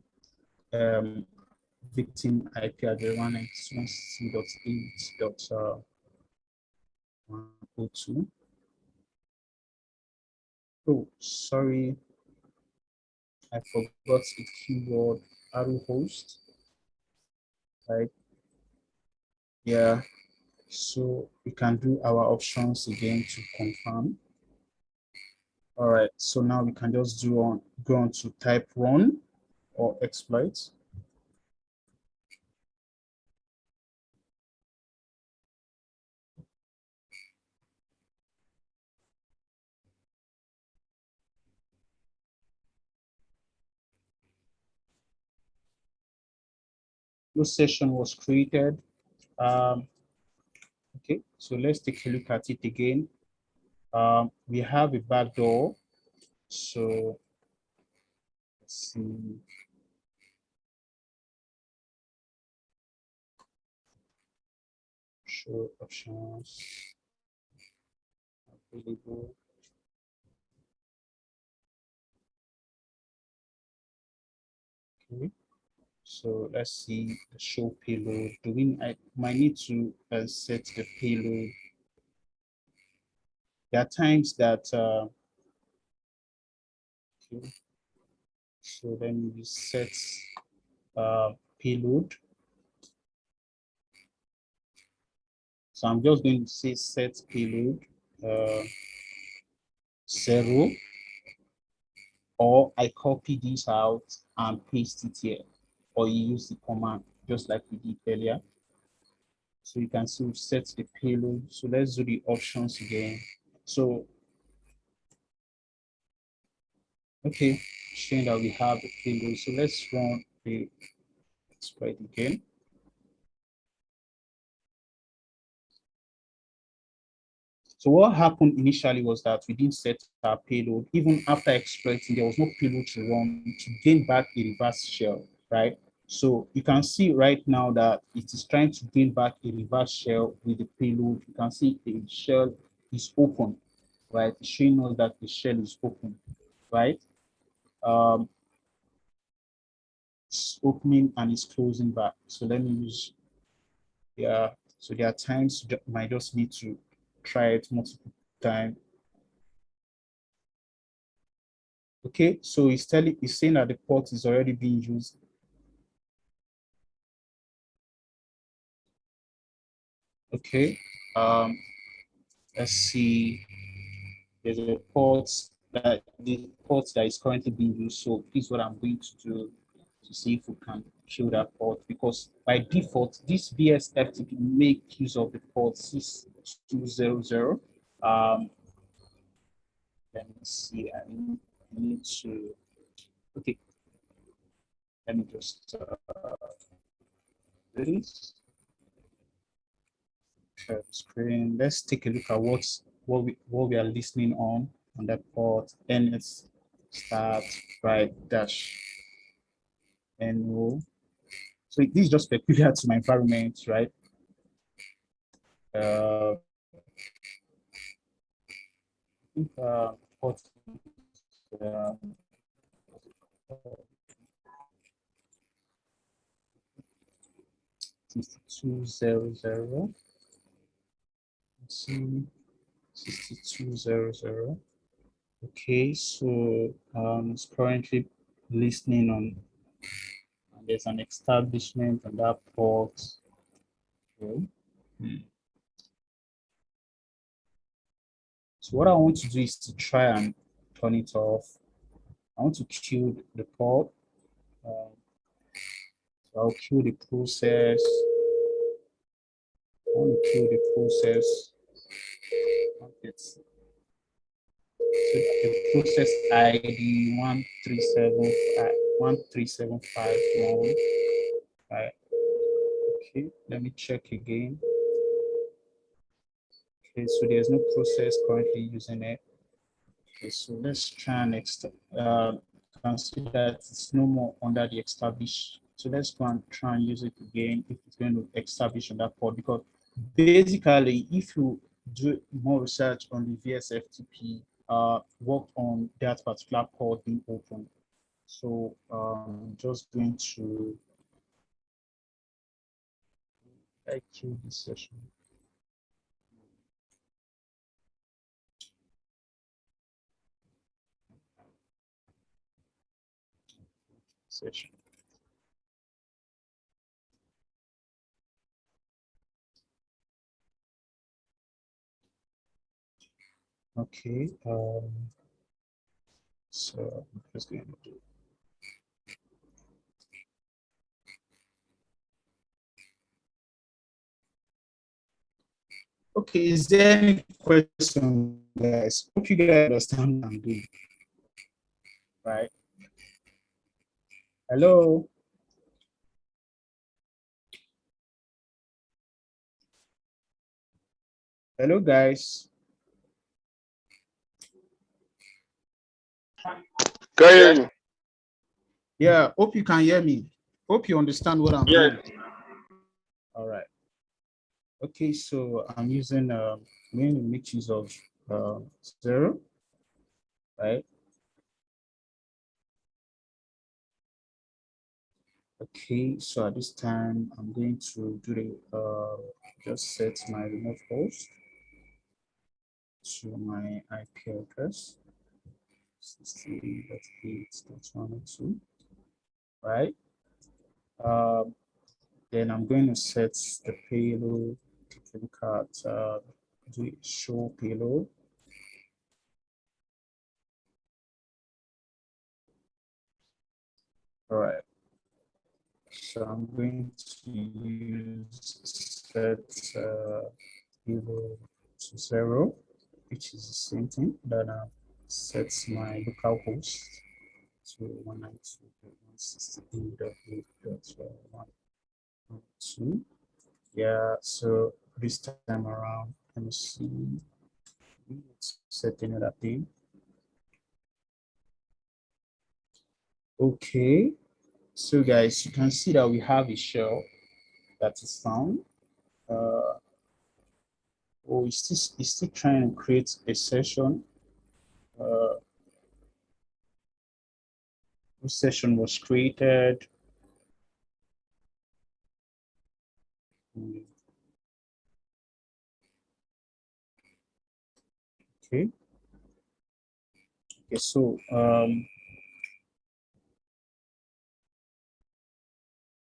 victim IP address 192.168.102. Oh, sorry, I forgot the keyword arrow host, right? Yeah, so we can do our options again to confirm. All right, so now we can just go on to type run or exploit. no session was created. Okay, so let's take a look at it again. We have a backdoor. So let's see. Show options available. Okay. So let's see the show payload. I might need to set the payload. There are times that, okay, so then we set payload. So I'm just going to say set payload 0, or I copy this out and paste it here, or you use the command just like we did earlier. So you can see set the payload. So let's do the options again. So, okay, showing that we have the payload. So let's run the exploit again. So what happened initially was that we didn't set our payload. Even after exploiting, there was no payload to run to gain back a reverse shell, right? So you can see right now that it is trying to gain back a reverse shell with the payload. You can see the shell is open, right? It's showing us that the shell is open, right? It's opening and it's closing back. So let me use, yeah. So there are times you might just need to try it multiple times. Okay, so it's saying that the port is already being used. Okay, let's see. There's a port the port that is currently being used. So this is what I'm going to do to see if we can kill that port, because by default this BSFTP make use of the port 6200. Let me see. I need to. Okay, let me just do this. Share the screen. Let's take a look at what we are listening on that port. NS start right dash no. So this is just peculiar to my environment, right? Uh, port 6200. Let's see, 6200. Okay, so it's currently listening on, and there's an establishment on that port. Okay. So what I want to do is to try and turn it off. I want to kill the port. So I'll kill the process. I want to kill the process. It's so the process ID 13751. Right. Okay, let me check again. Okay, so there's no process currently using it. Okay, so let's try and consider that it's no more under the established. So let's go and try and use it again if it's going to establish on that port, because basically if you do more research on the VSFTP, work on that particular port being open. So just going to kill this session. Session. Okay. So I'm just going to do. Okay, is there any question, guys? Hope you guys understand what I'm doing. Right. Hello. Hello, guys. Can hear you. Yeah, hope you can hear me. Hope you understand what I'm Yeah. doing. All right. Okay, so I'm using mainly mixes of 0, right? Okay, so at this time, I'm going to do the just set my remote host to my IP address 16.8.102, right? Um, then I'm going to set the payload. Take a look at the show payload. All right. So I'm going to use set payload to 0, which is the same thing. Then sets my local host to 192.168.8.112. Yeah, so this time around, let me see. Let's set another thing. Okay, so guys, you can see that we have a shell that is found. Oh, it's still trying to create a session. This session was created. Okay. Okay, so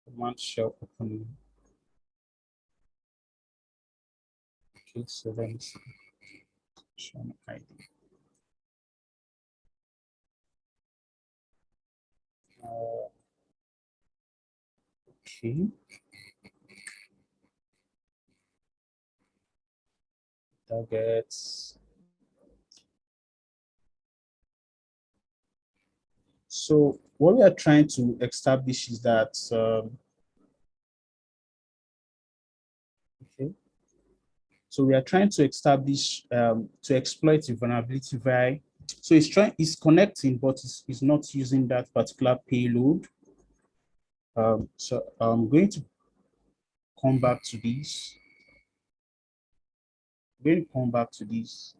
command shell opening. Okay, so let me see. Show me ID. Okay. Targets. So what we are trying to establish is that okay. So we are trying to establish to exploit the vulnerability via. So it's connecting, but it's not using that particular payload. So I'm going to come back to this. I'm going to come back to this.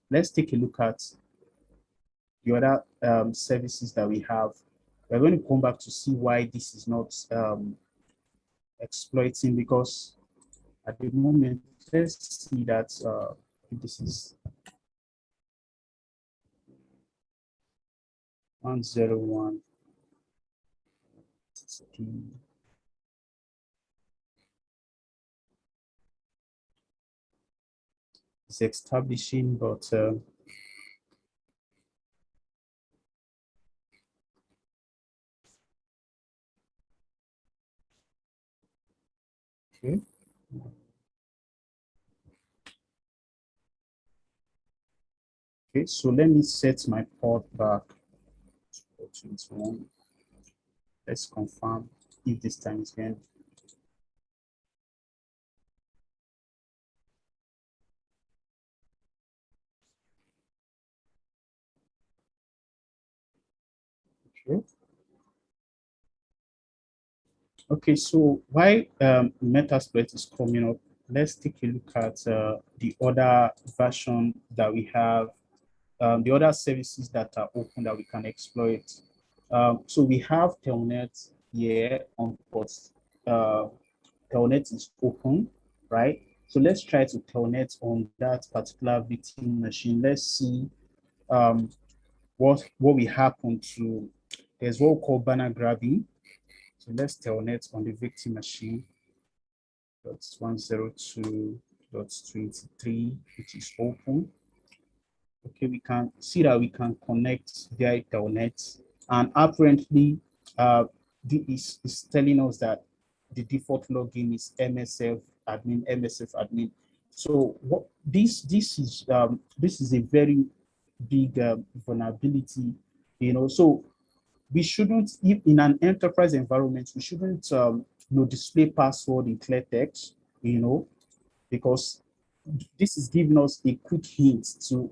Let's take a look at the other services that we have. We're going to come back to see why this is not exploiting, because at the moment, let's see that this is 101. It's establishing, but okay. Okay, so let me set my port back to 21. Let's confirm if this time is going. Okay. Okay, so why Metasploit is coming up, let's take a look at the other version that we have, the other services that are open that we can exploit. So we have Telnet here on ports. Telnet is open, right? So let's try to Telnet on that particular victim machine. Let's see what will happen to, there's what we call banner grabbing. So let's Telnet on the victim machine. That's 102.23, which is open. Okay, we can see that we can connect via Telnet, and apparently this is telling us that the default login is MSF admin. So what this is a very big vulnerability, you know. So we shouldn't, if in an enterprise environment, we shouldn't display password in clear text, you know, because this is giving us a quick hint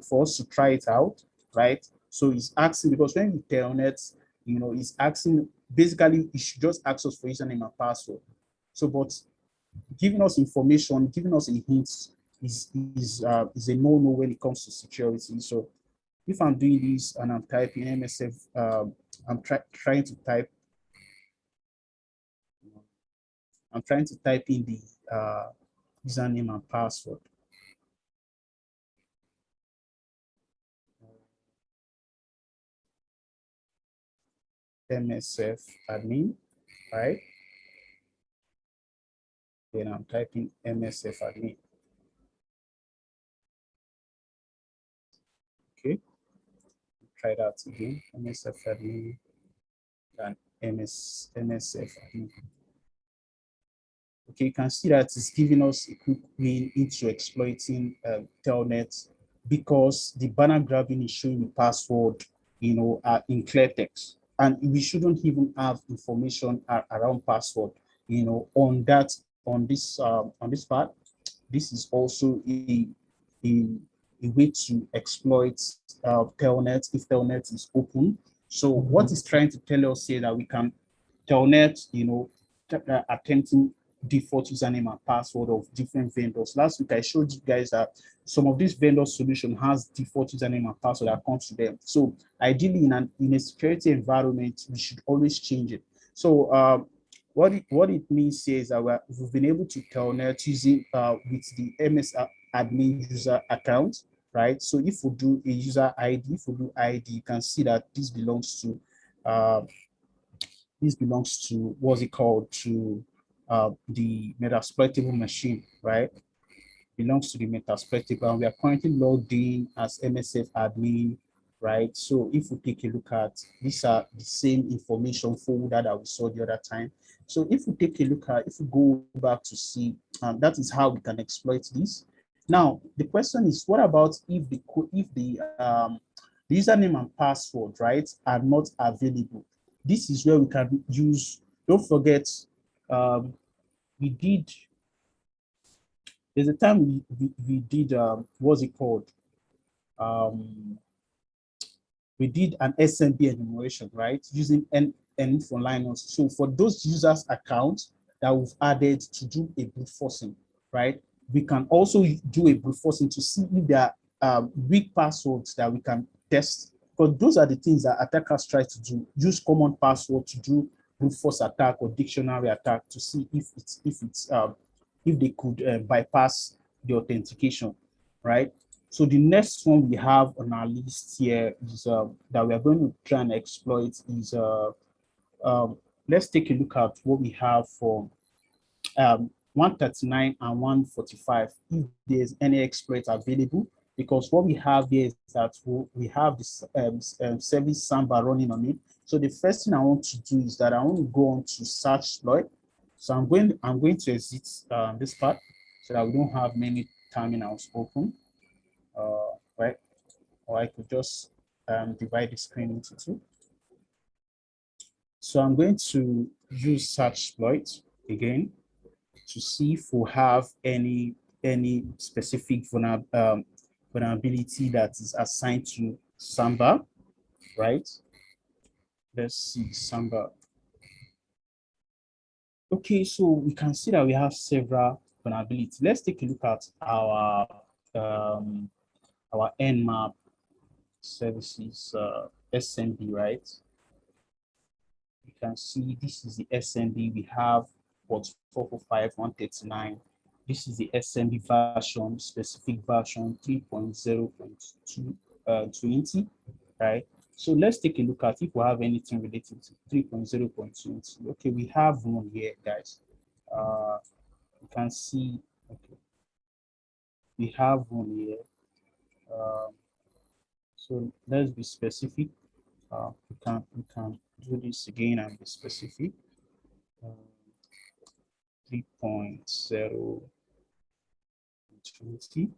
for us to try it out, right? So it's asking, because when we telnet, it's asking, basically it should just ask us for username and password. So, but giving us information, giving us a hint is a no-no when it comes to security. So if I'm doing this and I'm typing MSF, trying to type, in the username and password. MSF admin, right? Then I'm typing MSF admin. Okay, try that again. MSF admin and MSF admin. Okay, you can see that it's giving us a quick way into exploiting telnet, because the banner grabbing is showing the password, in clear text, and we shouldn't even have information around password, on this part. This is also a, a way to exploit telnet if telnet is open. So what is trying to tell us here that we can telnet, attempting default username and password of different vendors. Last week, I showed you guys that some of these vendor solution has default username and password that comes to them. So ideally, in a security environment, we should always change it. So what it means here is that we've been able to telnet using with the MS admin user account, right? So if we do a user ID, you can see that this belongs to what's it called, to the metasploitable machine, right? Belongs to the metasploitable, and we are currently logged in as MSF admin, right? So if we take a look at, these are the same information folder that we saw the other time. So if we take a look at, if we go back to see, that is how we can exploit this. Now the question is, what about if the username and password, right, are not available? This is where we can use, don't forget, we did, there's a time we did, what's it called? We did an Smb enumeration, right? Using N for Linux. So for those users' accounts that we've added to do a brute forcing, right? We can also do a brute forcing to see if there are weak passwords that we can test. Because those are the things that attackers try to do. Use common password to do brute force attack or dictionary attack to see if they could bypass the authentication, right? So the next one we have on our list here is that we are going to try and exploit is let's take a look at what we have for 139 and 145, if there's any exploit available, because what we have here is that we have this service Samba running on it. So the first thing I want to do is that I want to go on to search exploit. So I'm going to exit this part so that we don't have many terminals open, right? Or I could just divide the screen into two. So I'm going to use search exploit again to see if we have any specific vulnerability that is assigned to Samba, right? Let's see Samba. Okay, so we can see that we have several vulnerabilities. Let's take a look at our Nmap services Smb, right? You can see this is the Smb. We have port 445.139. This is the Smb version, specific version 3.0.20, right? So let's take a look at if we have anything related to 3.0.20. Okay, we have one here, guys. You can see, okay, we have one here. So let's be specific. We can do this again and be specific. 3.0.20.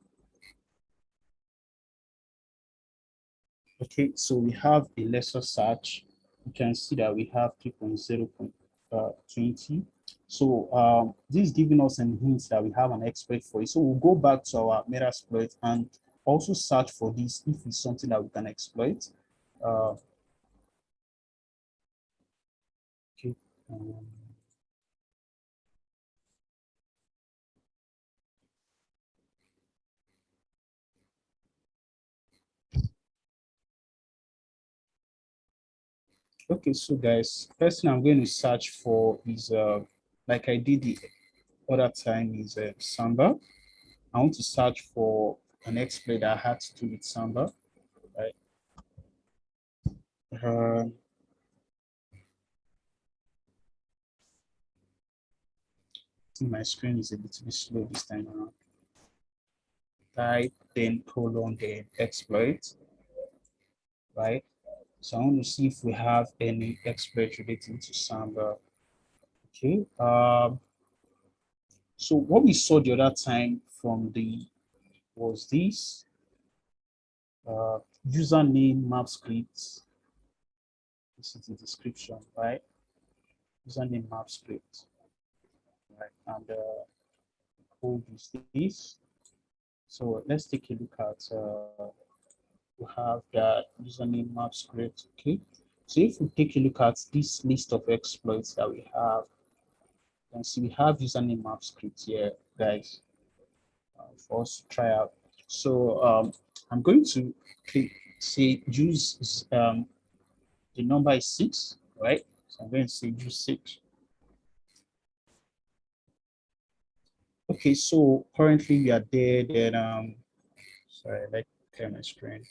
Okay, so we have a lesser search. You can see that we have 3.0.20. So this is giving us an hint that we have an exploit for it. So we'll go back to our Metasploit and also search for this if it's something that we can exploit. Uh, okay. Um, okay, so guys, first thing I'm going to search for is like I did the other time is Samba. I want to search for an exploit that had to do with Samba. Right? I think my screen is a little bit slow this time around. Type then colon then exploit, right? So I want to see if we have any exploit relating to Samba. Okay. So what we saw the other time from the was this username map script. This is the description, right? Username map script, right? And code is this. So let's take a look at we have the username map script. Okay. So if we take a look at this list of exploits that we have, you can see we have username map script here, guys, for us to try out. So I'm going to click, say use the number is 6, right? So I'm going to say use 6. Okay, so currently we are there. Then sorry, like clear my screen.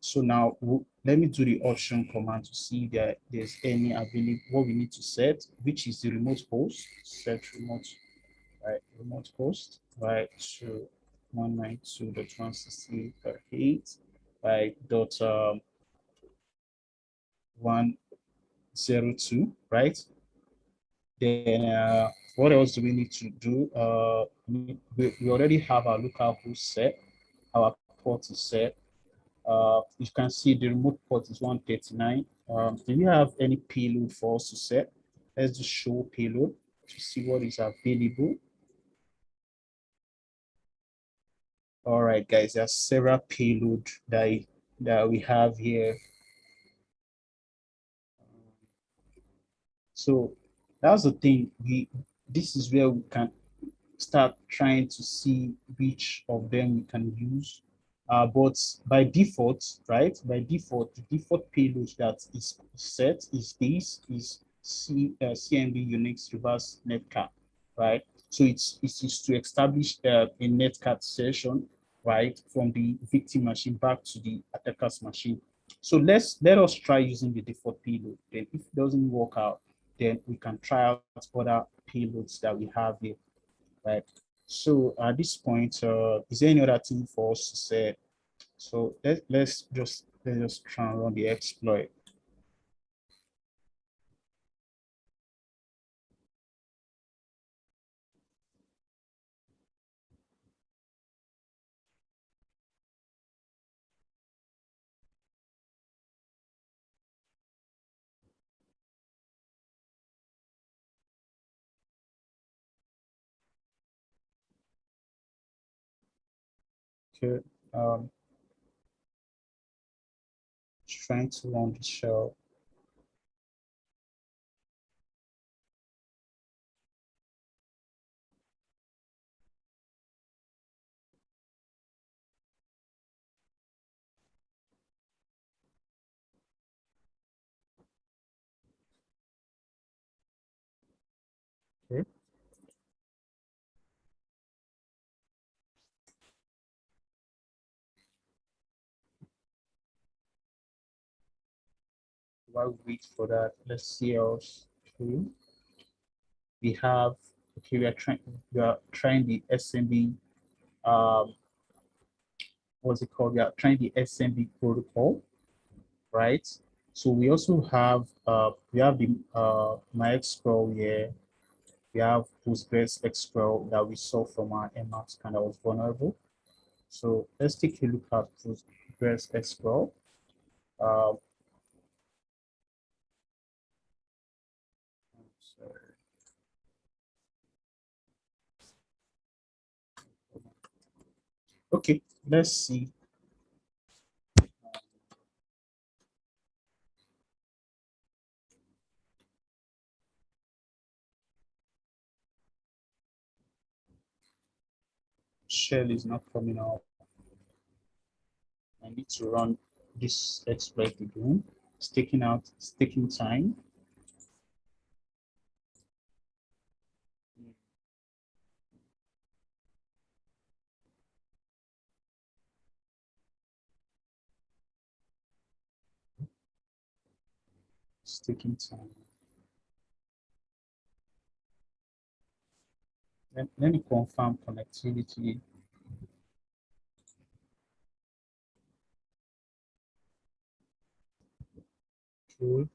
So now let me do the option command to see that there's any available, what we need to set, which is the remote host, set remote, right, remote host, right, to 192.168.8, right, dot 102, right? Then what else do we need to do? We already have our local host set, our port is set. You can see the remote port is 139. Do you have any payload for us to set? Let's just show payload to see what is available. All right, guys, there are several payload that we have here. So that's the thing. This is where we can start trying to see which of them we can use. But by default, right? By default, the default payload that is set is this is CMB Unix reverse netcat, right? So it is to establish a netcat session, right, from the victim machine back to the attacker's machine. So let us try using the default payload. Then if it doesn't work out, then we can try out other payloads that we have here, right? So at this point, is there any other thing for us to say? So let's just try and run the exploit. Okay, um, trying to run the shell. Okay, while we wait for that, let's see else. Okay, we have okay, we are trying the SMB what's it called? We are trying the SMB protocol, right? So we also have the MySQL here. We have Postgres SQL that we saw from our MMAX kind of was vulnerable. So let's take a look at Postgres SQL. Uh, sorry. Okay, let's see. Shell is not coming up. I need to run this exploit again. It's taking time. It's taking time. Let me confirm connectivity. Okay,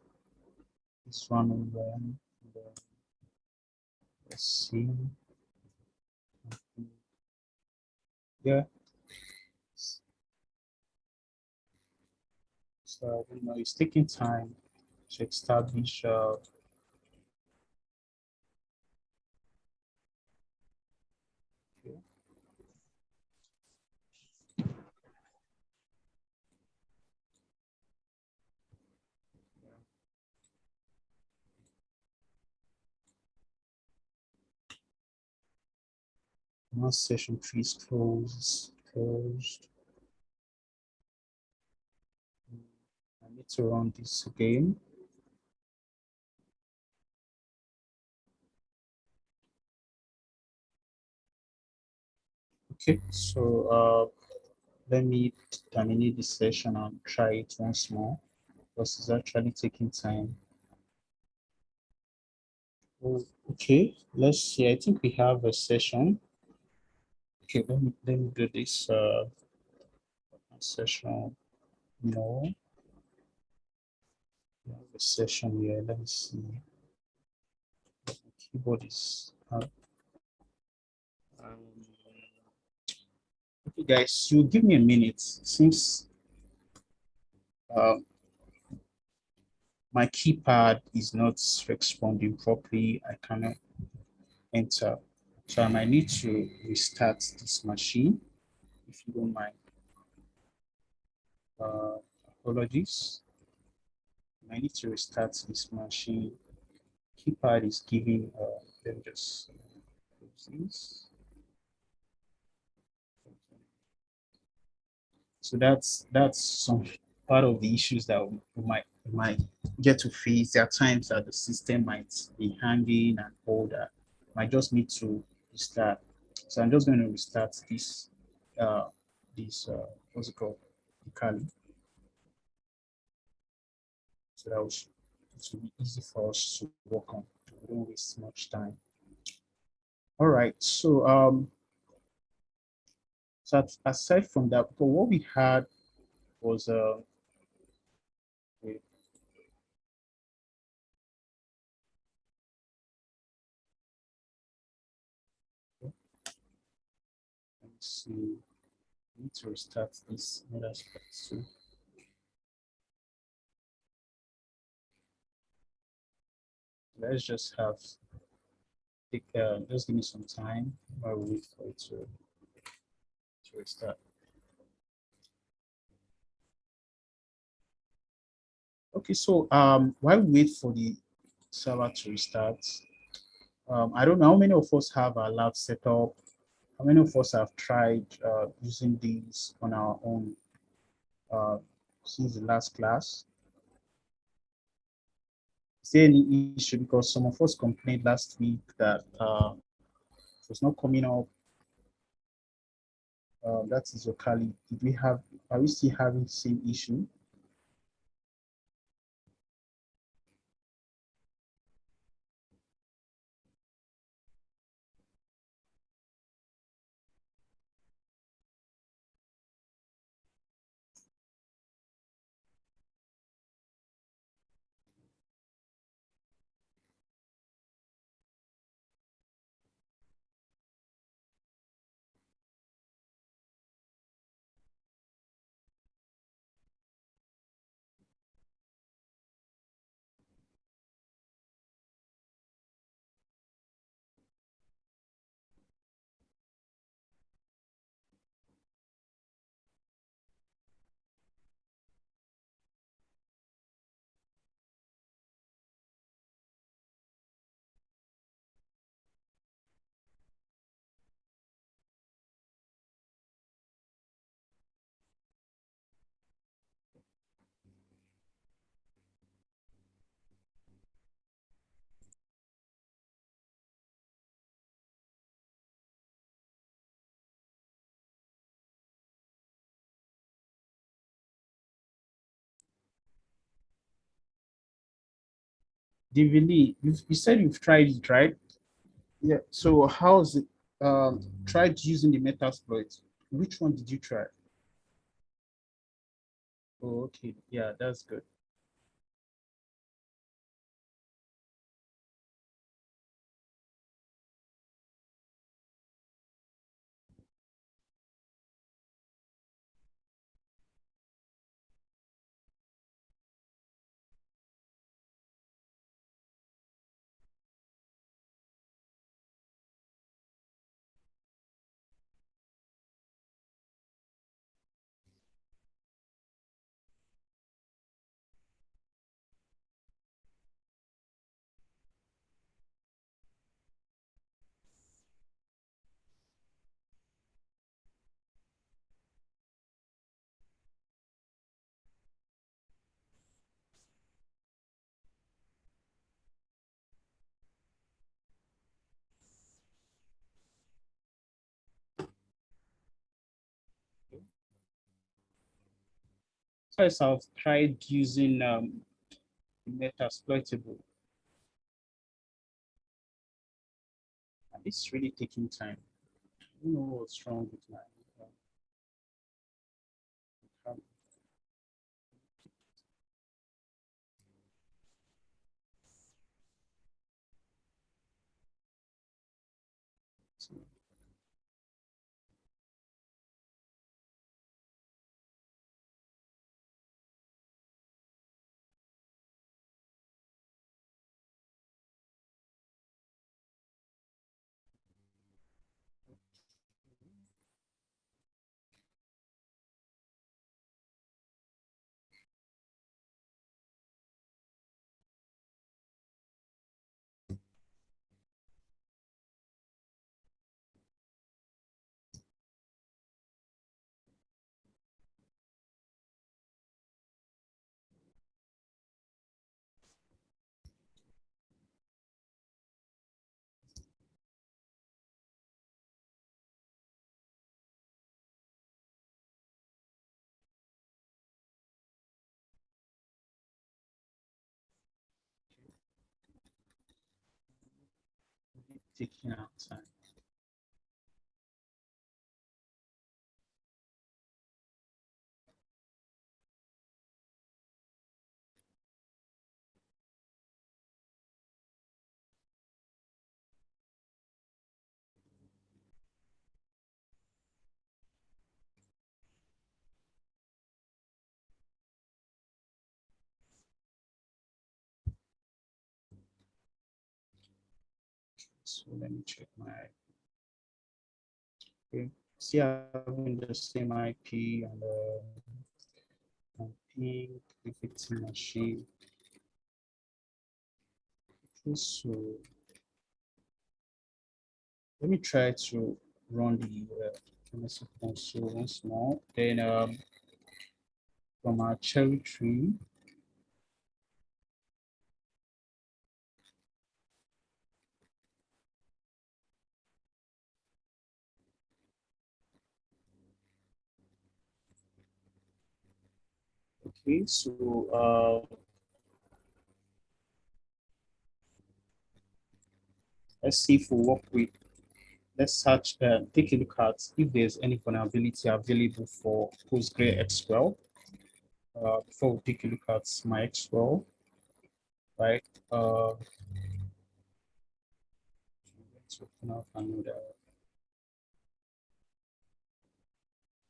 this one and then let's see. Yeah, so it's taking time to establish. Okay, once session 3 is closed. I need to run this again. Okay, so let me terminate this session and try it once more because it's actually taking time. Oh, okay, let's see. I think we have a session. Okay, let me do this session. No, we have a session here. Let me see. The keyboard is um, okay, guys. You give me a minute. Since uh, my keypad is not responding properly, I cannot enter. So I might need to restart this machine if you don't mind. Uh, Apologies. I need to restart this machine. Keypad is giving, let me just close this. So that's some part of the issues that we might get to face. There are times that the system might be hanging and all that. Might just need to restart. So I'm just going to restart uh, what's it called, locally, so that it will be easy for us to work on. We don't waste much time. All right. So aside from that, but what we had was wait, let me see. I need to restart this other spot too. Let's just just give me some time while we wait for it to restart. Okay, so while we wait for the server to restart, I don't know how many of us have our lab set up. How many of us have tried using these on our own uh, since the last class? Is there any issue? Because some of us complained last week that it was not coming up. That is locally. Are we still having the same issue? Divili, you said you've tried it, right? Yeah. So how's it? Tried using the Metasploit. Which one did you try? Oh, okay. Yeah, that's good. First, I've tried using Metasploitable. And it's really taking time. I don't know what's wrong with my um, taking out time. So let me check my okay. See, having the same IP and ping if it's a machine. Okay, so let me try to run the MSC console once more. Then from our cherry tree, okay, so let's see if we work with, let's search, take a look at if there's any vulnerability available for PostgreSQL. Before we take a look at MySQL, right? Let's open up another.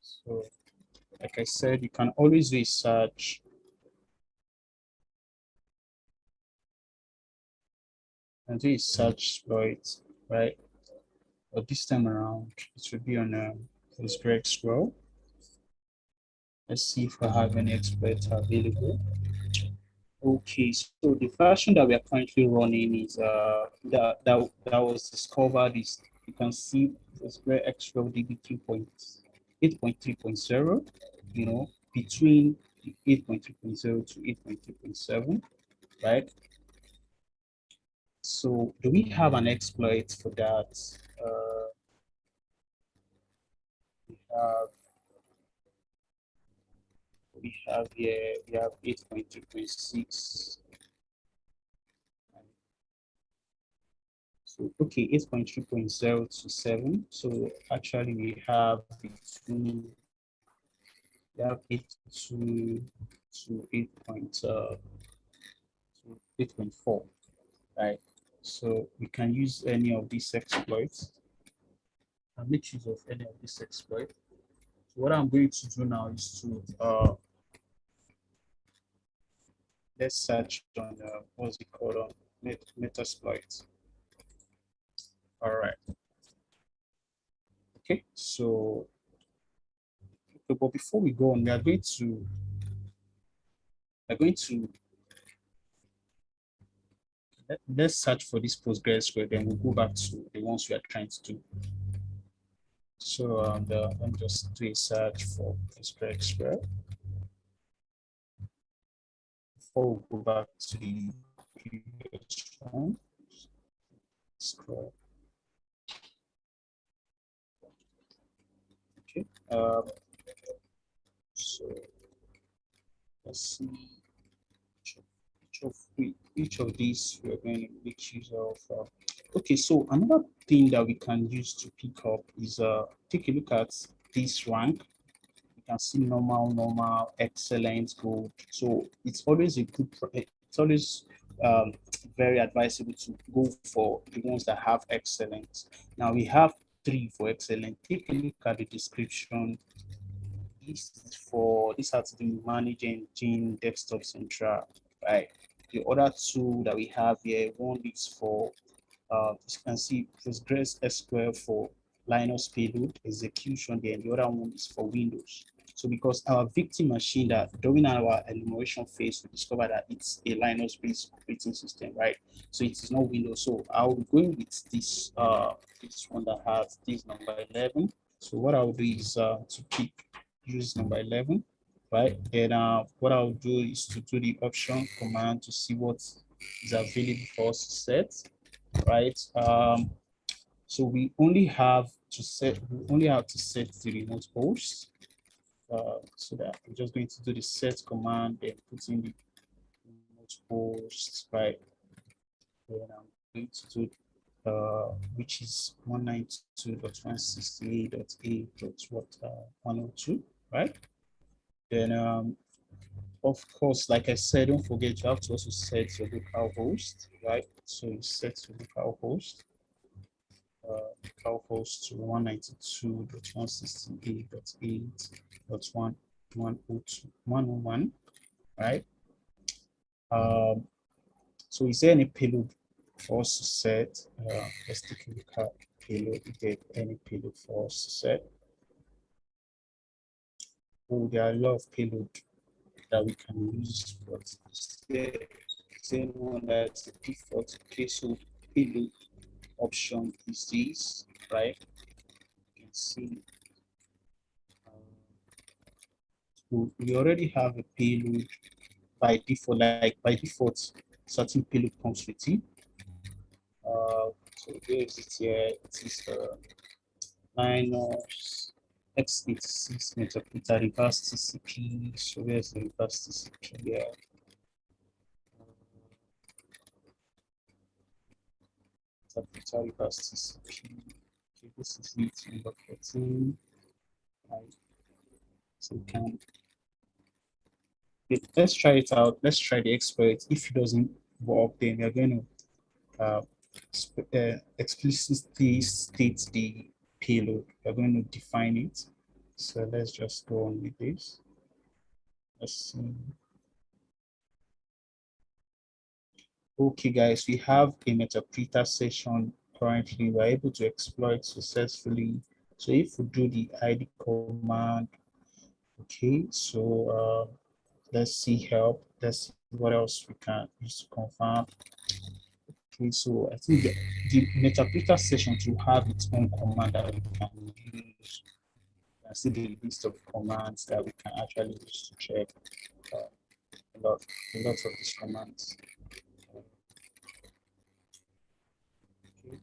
So, like I said, you can always research and do a search exploit, right? But this time around, it should be on PostgreSQL. Let's see if I have any exploits available. Okay, so the version that we are currently running is that was discovered is, you can see PostgreSQL DB 8.3.0, you know, between 8.3.0 to 8.3.7, right? So do we have an exploit for that? We have we have here we have 8.3.6 So, okay, 8.3.0 to 7. So actually we have between, we have 8.2 to 8.4, right? So we can use any of these exploits and make use of any of these exploits. So what I'm going to do now is to let's search on what's it called on Metasploit. All right. Okay. So, but before we go on, we are going to let's search for this PostgreSQL. Then we'll go back to the ones we are trying to do. So let me just do a search for PostgreSQL before we go back to the previous one. Scroll. Okay. So let's see each of these we're going to make use of. Okay, so another thing that we can use to pick up is take a look at this rank. You can see normal, excellent, good. So it's always a good. It's always very advisable to go for the ones that have excellent. Now we have 3 for excellent. Take a look at the description. This has to do managing engine desktop central, right? The other 2 that we have here, one is for you can see PostgreSQL for Linux payload execution there, and the other one is for Windows. So because our victim machine that during our enumeration phase, we discovered that it's a Linux-based operating system, right? So it is not Windows. So I'll be going with this this one that has this number 11. So what I'll do is to pick use number 11, right? And what I'll do is to do the option command to see what is available for us to set, right? So we only have to set the remote host. So that I'm just going to do the set command and put in the remote host, right? Then I'm going to do which is 192.168.8.102, right? Then of course, like I said, don't forget you have to also set your local host, right? So you set your local host to 192.168.8.101, right? So is there any payload for us to set? Let's take a look at payload. Is there any payload for us to set? Oh, there are a lot of payload that we can use, but is there one that's the default? Okay, so payload option is this, right? You can see so we already have a payload by default, like by default, certain payload comes with it. So here is it here. It is Linux x86 Metropolitan reverse TCP. So where's the reverse TCP here? Metropolitan reverse TCP. Okay, this is it, number 14. Right. So we can let's try it out. Let's try the exploit. If it doesn't work, then we're going to explicitly state the payload. We're going to define it. So let's just go on with this. Let's see. Okay, guys, we have a Metapreter session currently. We're able to exploit successfully. So if we do the ID command, okay, so let's see help. Let's see what else we can use to confirm. Okay, so I think the Metapreter session to have its own command that we can use. You can see the list of commands that we can actually use to check a lot of these commands. Okay,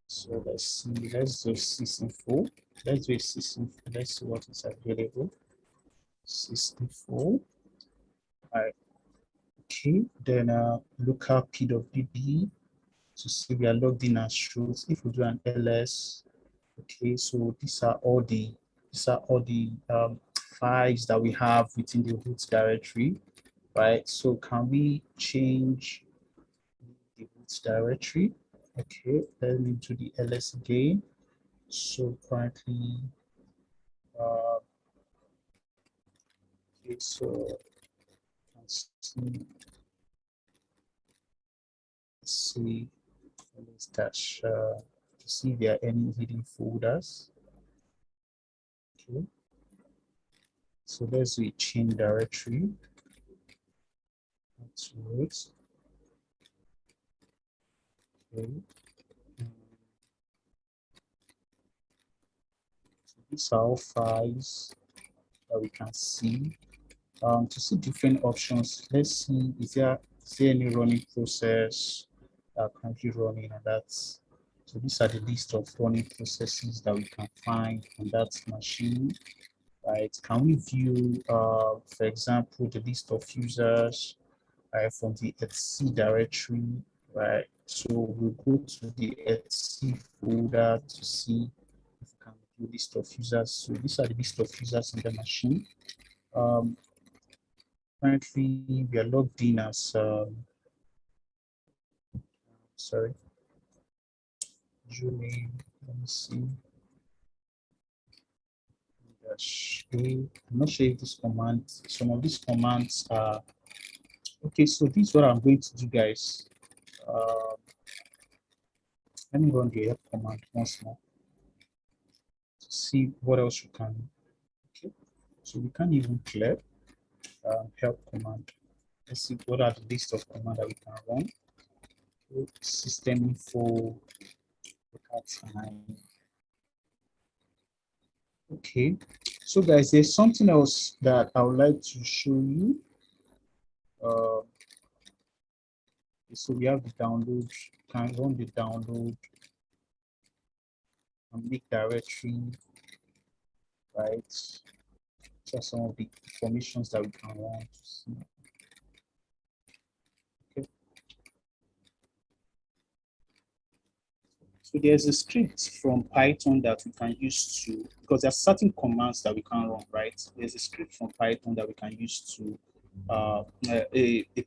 so let's see, let's do sysinfo. Let's do sysinfo. Let's see what is available. Sysinfo. All right. Okay, then local pwd to see we are logged in as root. If we do an ls, okay, so these are all the files that we have within the root directory, right? So can we change the root directory? Okay, let me do the ls again. So currently, okay, so let's see, let's dash to see if there are any hidden folders. Okay, so let's do a change directory to root. Okay. So these are all files that we can see. To see different options, let's see, is there any running process currently running on that? So these are the list of running processes that we can find on that machine, right? Can we view, for example, the list of users from the etc directory, right? So we'll go to the etc folder to see if we can view list of users. So these are the list of users in the machine. Currently, we are logged in as, sorry, username, let me see, dash A. I'm not sure if this command, some of these commands are, okay, so this is what I'm going to do, guys. Let me run the help command once more to see what else you can, okay. So we can even clear help command. Let's see what are the list of commands that we can run. System info, look at time. Okay, so guys, there's something else that I would like to show you. So we have the download, can run the download and make directory, right? Just some of the informations that we can run to see. Okay. So there's a script from Python that we can use to, because there are certain commands that we can run, right? There's a script from Python that we can use to, a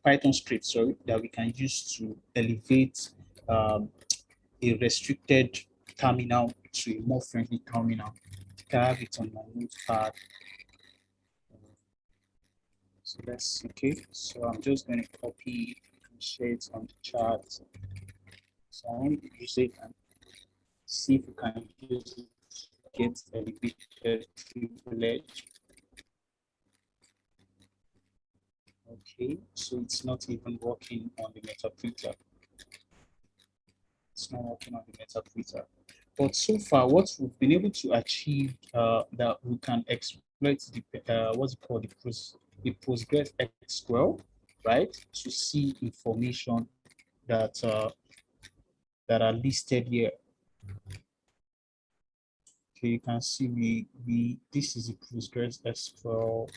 Python script, sorry, that we can use to elevate a restricted terminal to a more friendly terminal. I have it on my notepad. So let's, okay, so I'm just going to copy and share it on the chart. So I want to use it and see if we can use it to get elevated privilege. Okay, so it's not even working on the metaprinter. It's not working on the metaprinter. But so far, what we've been able to achieve that we can exploit the what's it called, the Postgres SQL, right, to see information that that are listed here. Okay, you can see we this is the Postgres SQL.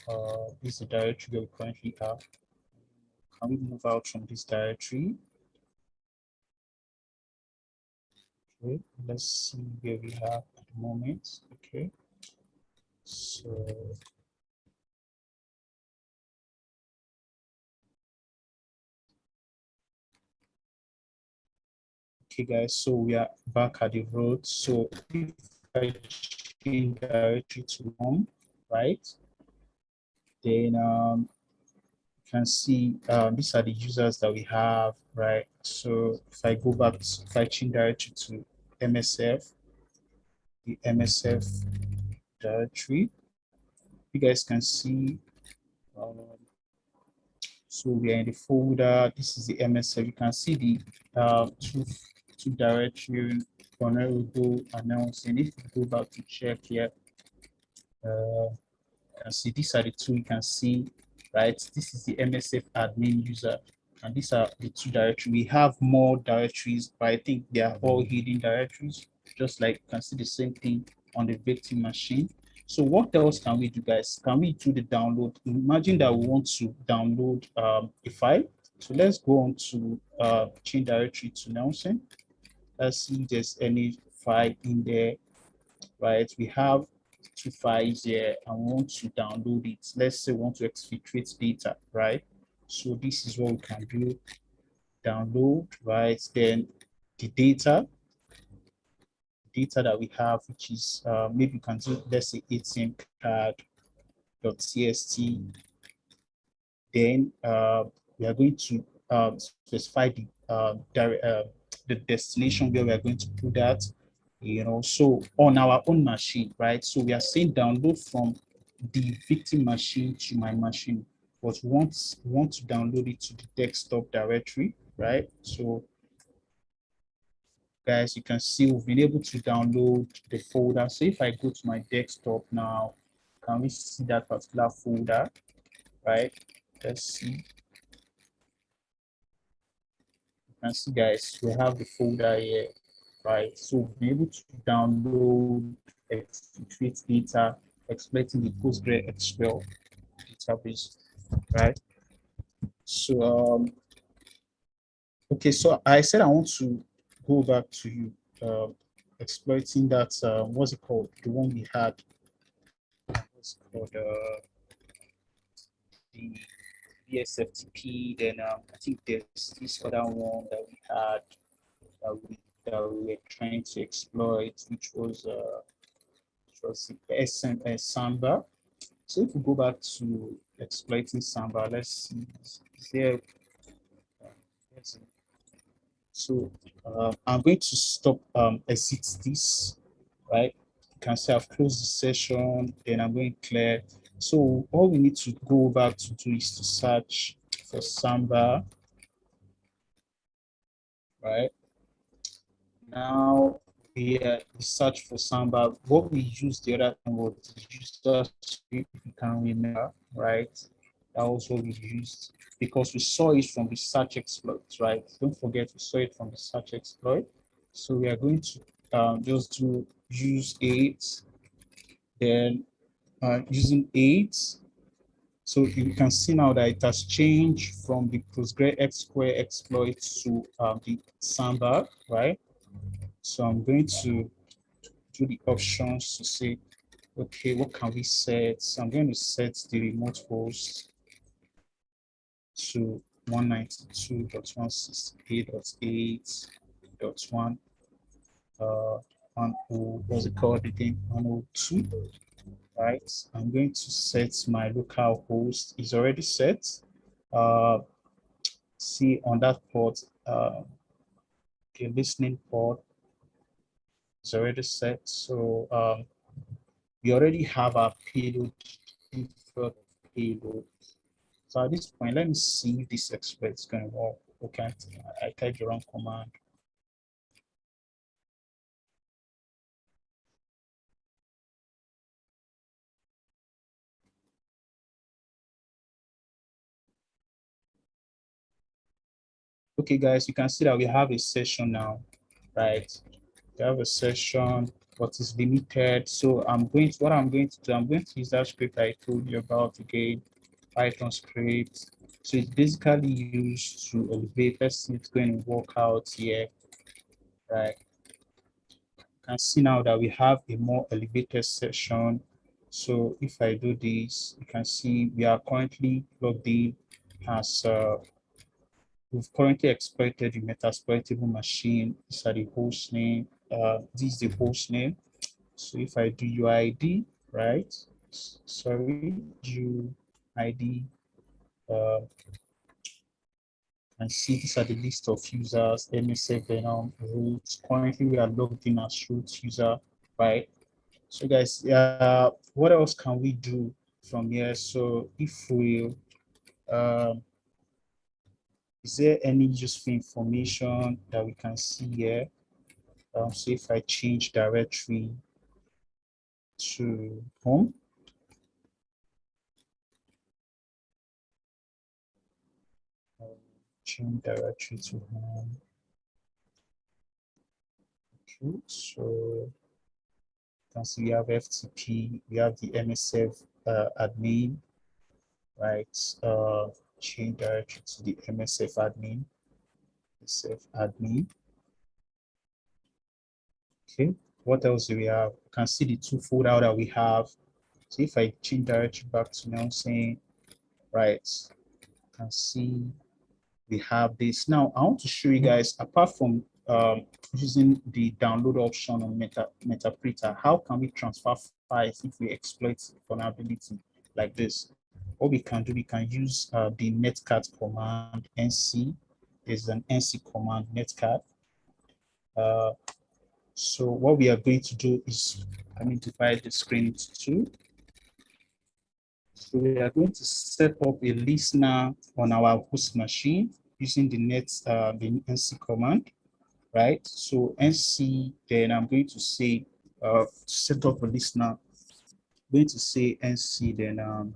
This is the directory that we currently have. Can we move out from this directory? Okay, let's see where we have at the moment. Okay, so okay, guys, so we are back at the road. So if I change directory to home, right, then you can see these are the users that we have, right? So if I go back, if I change directory to MSF, the MSF directory, you guys can see. Um, so we are in the folder. This is the MSF. You can see the two directory vulnerable announcing. If you go back to check here, you can see these are the two you can see, right? This is the MSF admin user, and these are the two directories. We have more directories, but I think they are all hidden directories, just like you can see the same thing on the victim machine. So what else can we do, guys? Can we do the download? Imagine that we want to download a file. So let's go on to change directory to Nelson. Let's see if there's any file in there, right? We have 2 files here and we want to download it. Let's say we want to exfiltrate data, right? So this is what we can do. Download, right? Then the data that we have, which is maybe you can do, let's say ATM card.txt. Then we are going to specify the destination where we are going to put that, so on our own machine, right? So we are saying download from the victim machine to my machine, but want to download it to the desktop directory, right? So guys, you can see we've been able to download the folder. So if I go to my desktop now, can we see that particular folder, right? Let's see. You can see, guys, we have the folder here, right? So we'll be able to download, exfiltrate data, exploiting the PostgreSQL database, right? So, okay, so I said I want to go back to you, exploiting that, what's it called? The one we had, what's it called? The VSFTP, then I think there's this other one that we had that we were trying to exploit, which was Samba. So if we go back to exploiting Samba, let's see, is there, so I'm going to stop, exit this, right? You can see I've closed the session, then I'm going to clear. So all we need to go back to do is to search for Samba, right? Now we search for Samba. What we used the other time was the user script, if you can remember, right? That was what we used because we saw it from the search exploit, right? Don't forget we saw it from the search exploit. So we are going to just do use 8, then using 8. So you can see now that it has changed from the PostgreSQL exploit to the Samba, right? So I'm going to do the options to say, okay, what can we set? So I'm going to set the remote host to 192.168.8.1, 10, what's it called again? 102, right? I'm going to set my local host is already set. See on that port, the listening port is already set. So we already have our payload, default payload. So at this point, let me see if this exploit is going to work. Okay, I typed the wrong command. Okay, guys, you can see that we have a session now, right? We have a session, but it's limited. So what I'm going to do, I'm going to use that script I told you about again, Python script. So it's basically used to elevate. Let's see it's going to work out here, right? You can see now that we have a more elevated session. So if I do this, you can see we are currently logged in as we've currently exploited the metasploitable machine. These are the host name. This is the host name. So if I do UID, right? Sorry, UID, and see these are the list of users, MSF, Venom, root. Currently, we are logged in as root user, right? So guys, what else can we do from here? So if we, is there any useful information that we can see here? So if I change directory to home, change directory to home. Okay, so you can see we have FTP, we have the MSF admin, right? change directory to the MSF admin. Okay, what else do we have? You can see the two folder that we have. So if I change directory back to now saying, right, you can see we have this. Now I want to show you guys, apart from using the download option on Metaprinter, how can we transfer files if we exploit vulnerability like this? What we can do, we can use the netcat command, nc. There's an nc command, netcat. So what we are going to do is, let me divide the screen into two. So we are going to set up a listener on our host machine using the the nc command, right? So nc, then I'm going to say set up a listener. I'm going to say nc, then -l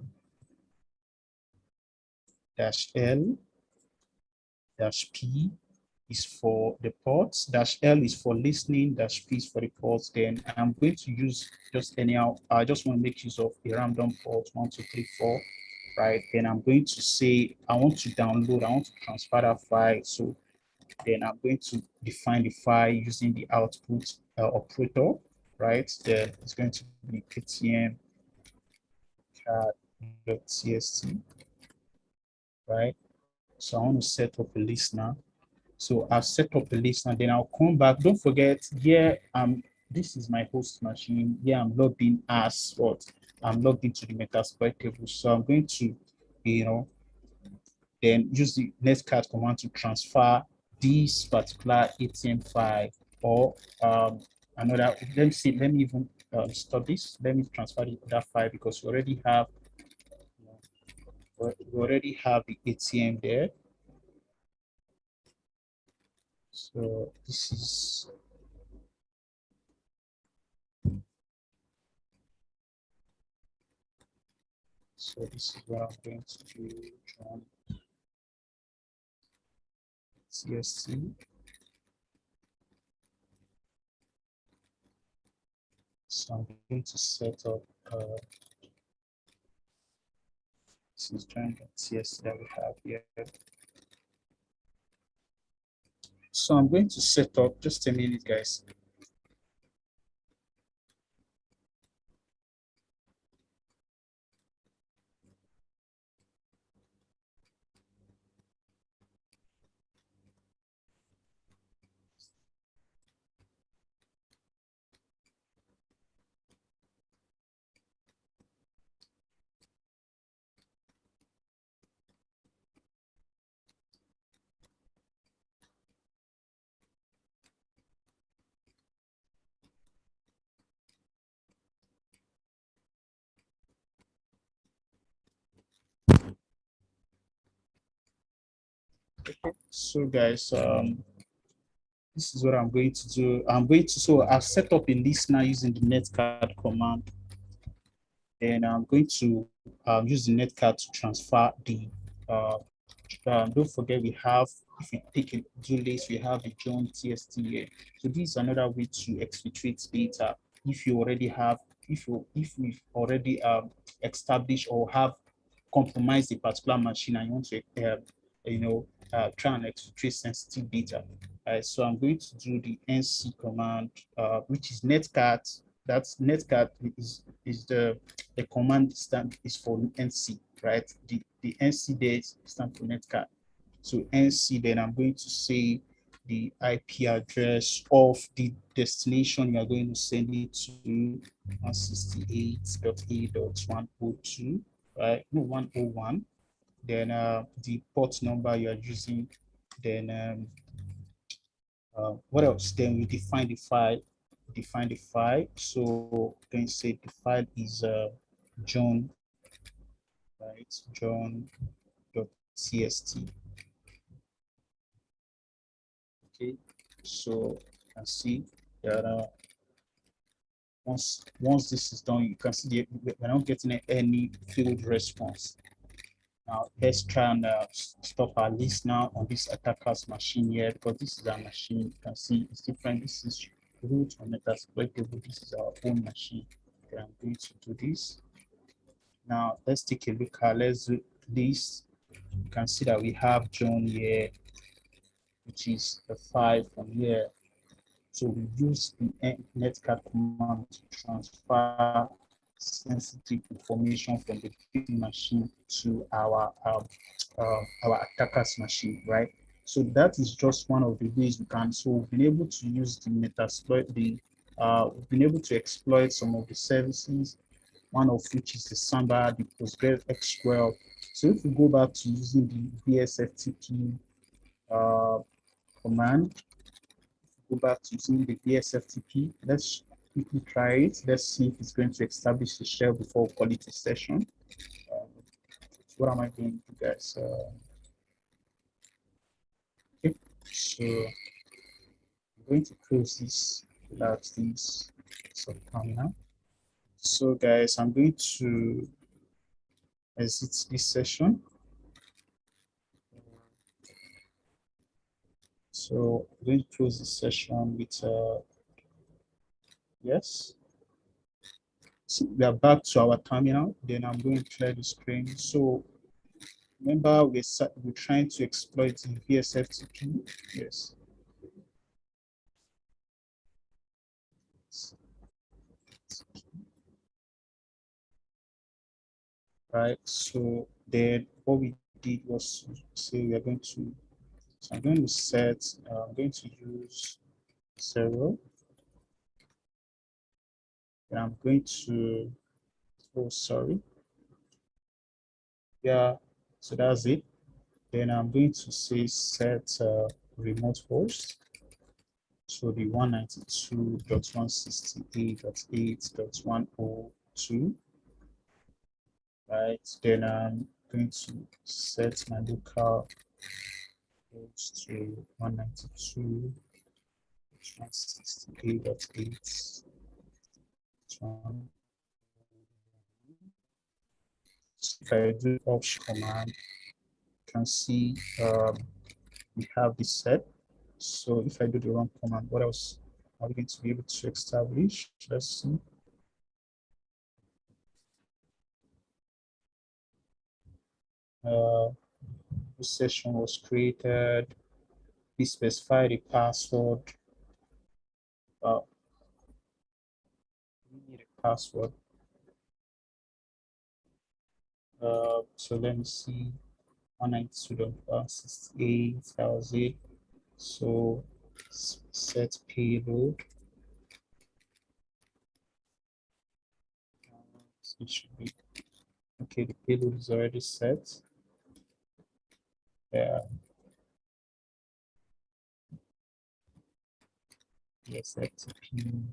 -p is for the ports, -l is for listening, -p is for the ports. Then I'm going to use just anyhow. I just want to make use of a random port 1, 2, 3, 4, right? Then I'm going to say I want to download, I want to transfer that file. So then I'm going to define the file using the output operator, right? Then it's going to be ptm cat.txt, right? So I want to set up a listener. So I'll set up a listener, then I'll come back. Don't forget, here this is my host machine. Here I'm logged in as what? I'm logged into the Metasploit table. So I'm going to, then use the netcat command to transfer this particular ATM file or another. Let me see, let me even stop this. Let me transfer that file because we already have the ATM there. So this is what I'm going to do. CSC. So I'm going to set up this is CSC that we have here. So I'm going to set up, just a minute, guys. So guys, this is what I'm going to do. So I've set up a listener using the netcat command. And I'm going to use the netcat to transfer the, don't forget we have, if you take a do list, we have the John TST here. So this is another way to exfiltrate data. If you already have, if we've already established or have compromised a particular machine and you want to, try and exfiltrate sensitive data. So I'm going to do the nc command, which is netcat. That's netcat is the command stand is for nc, right? The nc there stands for netcat. So nc, then I'm going to say the IP address of the destination you are going to send it to, 168.a.102, right? No, 101. Then the port number you are using. Then what else? Then we define the file. So then say the file is John, right? John.txt. Okay. So you can see that once this is done, you can see we're not getting any field response. Now let's try and stop our list now on this attacker's machine here, because this is our machine. You can see it's different. This is root on Metasploit table. This is our own machine. Okay, I'm going to do this. Now let's take a look at, let's do this. You can see that we have John here, which is the 5 from here. So we use the netcat command to transfer sensitive information from the victim machine to our attacker's machine, right? So that is just one of the ways we can. So we've been able to use the metasploit, we've been able to exploit some of the services, one of which is the Samba, the PostgreSQL. So if we go back to using the VSFTP command, go back to using the VSFTP. Let's quickly try it. Let's see if it's going to establish the shell before quality session. What am I doing, you guys? Okay, so I'm going to close this without this subterminal. So guys, I'm going to exit this session. So I'm going to close this session with yes. So we are back to our terminal. Then I'm going to clear the screen. So remember, we're trying to exploit the VSFTP. Yes. Right. So then what we did was say we are going to. So I'm going to set. I'm going to use 0. And I'm going to. Oh, sorry. Yeah. So that's it. Then I'm going to say set remote host. So the 192.168.8.102, right? Then I'm going to set my local host to 192.168.8. If I do option command, you can see we have this set. So if I do the run command, what else are we going to be able to establish? Let's see. This session was created. We specify the password. We need a password. So let me see. 192.168,000. So set payload. It should be okay. The payload is already set. Yeah. Yes, FTP.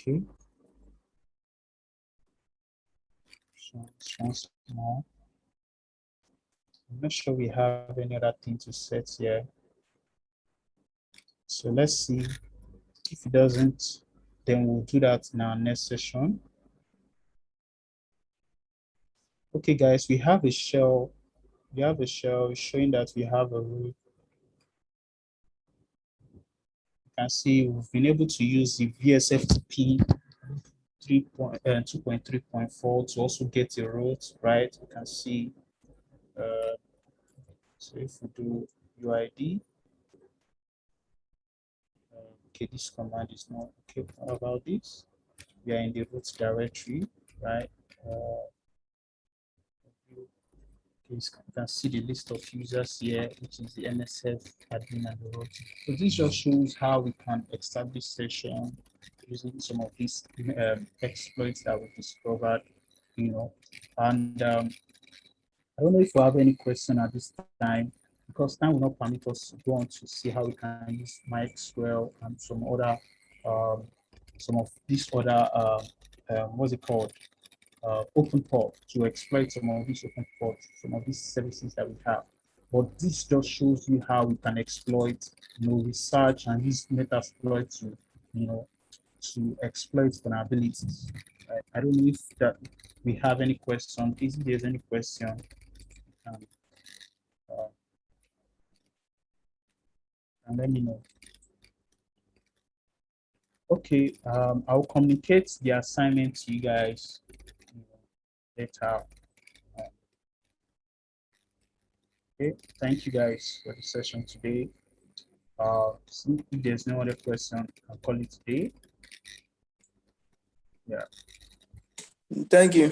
Okay. So once more. I'm not sure we have any other thing to set here. So let's see. If it doesn't, then we'll do that in our next session. Okay, guys, we have a shell. We have a shell showing that we have a root. You can see we've been able to use the VSFTP 2.3.4 to also get a root, right? You can see, so if we do UID, okay, this command is not okay. What about this? We are in the root directory, right? You can see the list of users here, which is the NSF admin and the root. So this just shows how we can establish session using some of these exploits that we discovered, you know. And I don't know if you have any question at this time, because time will not permit us to go on to see how we can use MySQL and some of these other, what's it called? Open port to exploit some of these open ports, some of these services that we have. But this just shows you how we can exploit, research and use Metasploit to, to exploit vulnerabilities. I don't know if that we have any question. Please, if there's any question, um, uh, and let me know. Okay, I'll communicate the assignment to you guys later. Okay, thank you guys for the session today. If there's no other question, I'll call it today. Yeah. Thank you.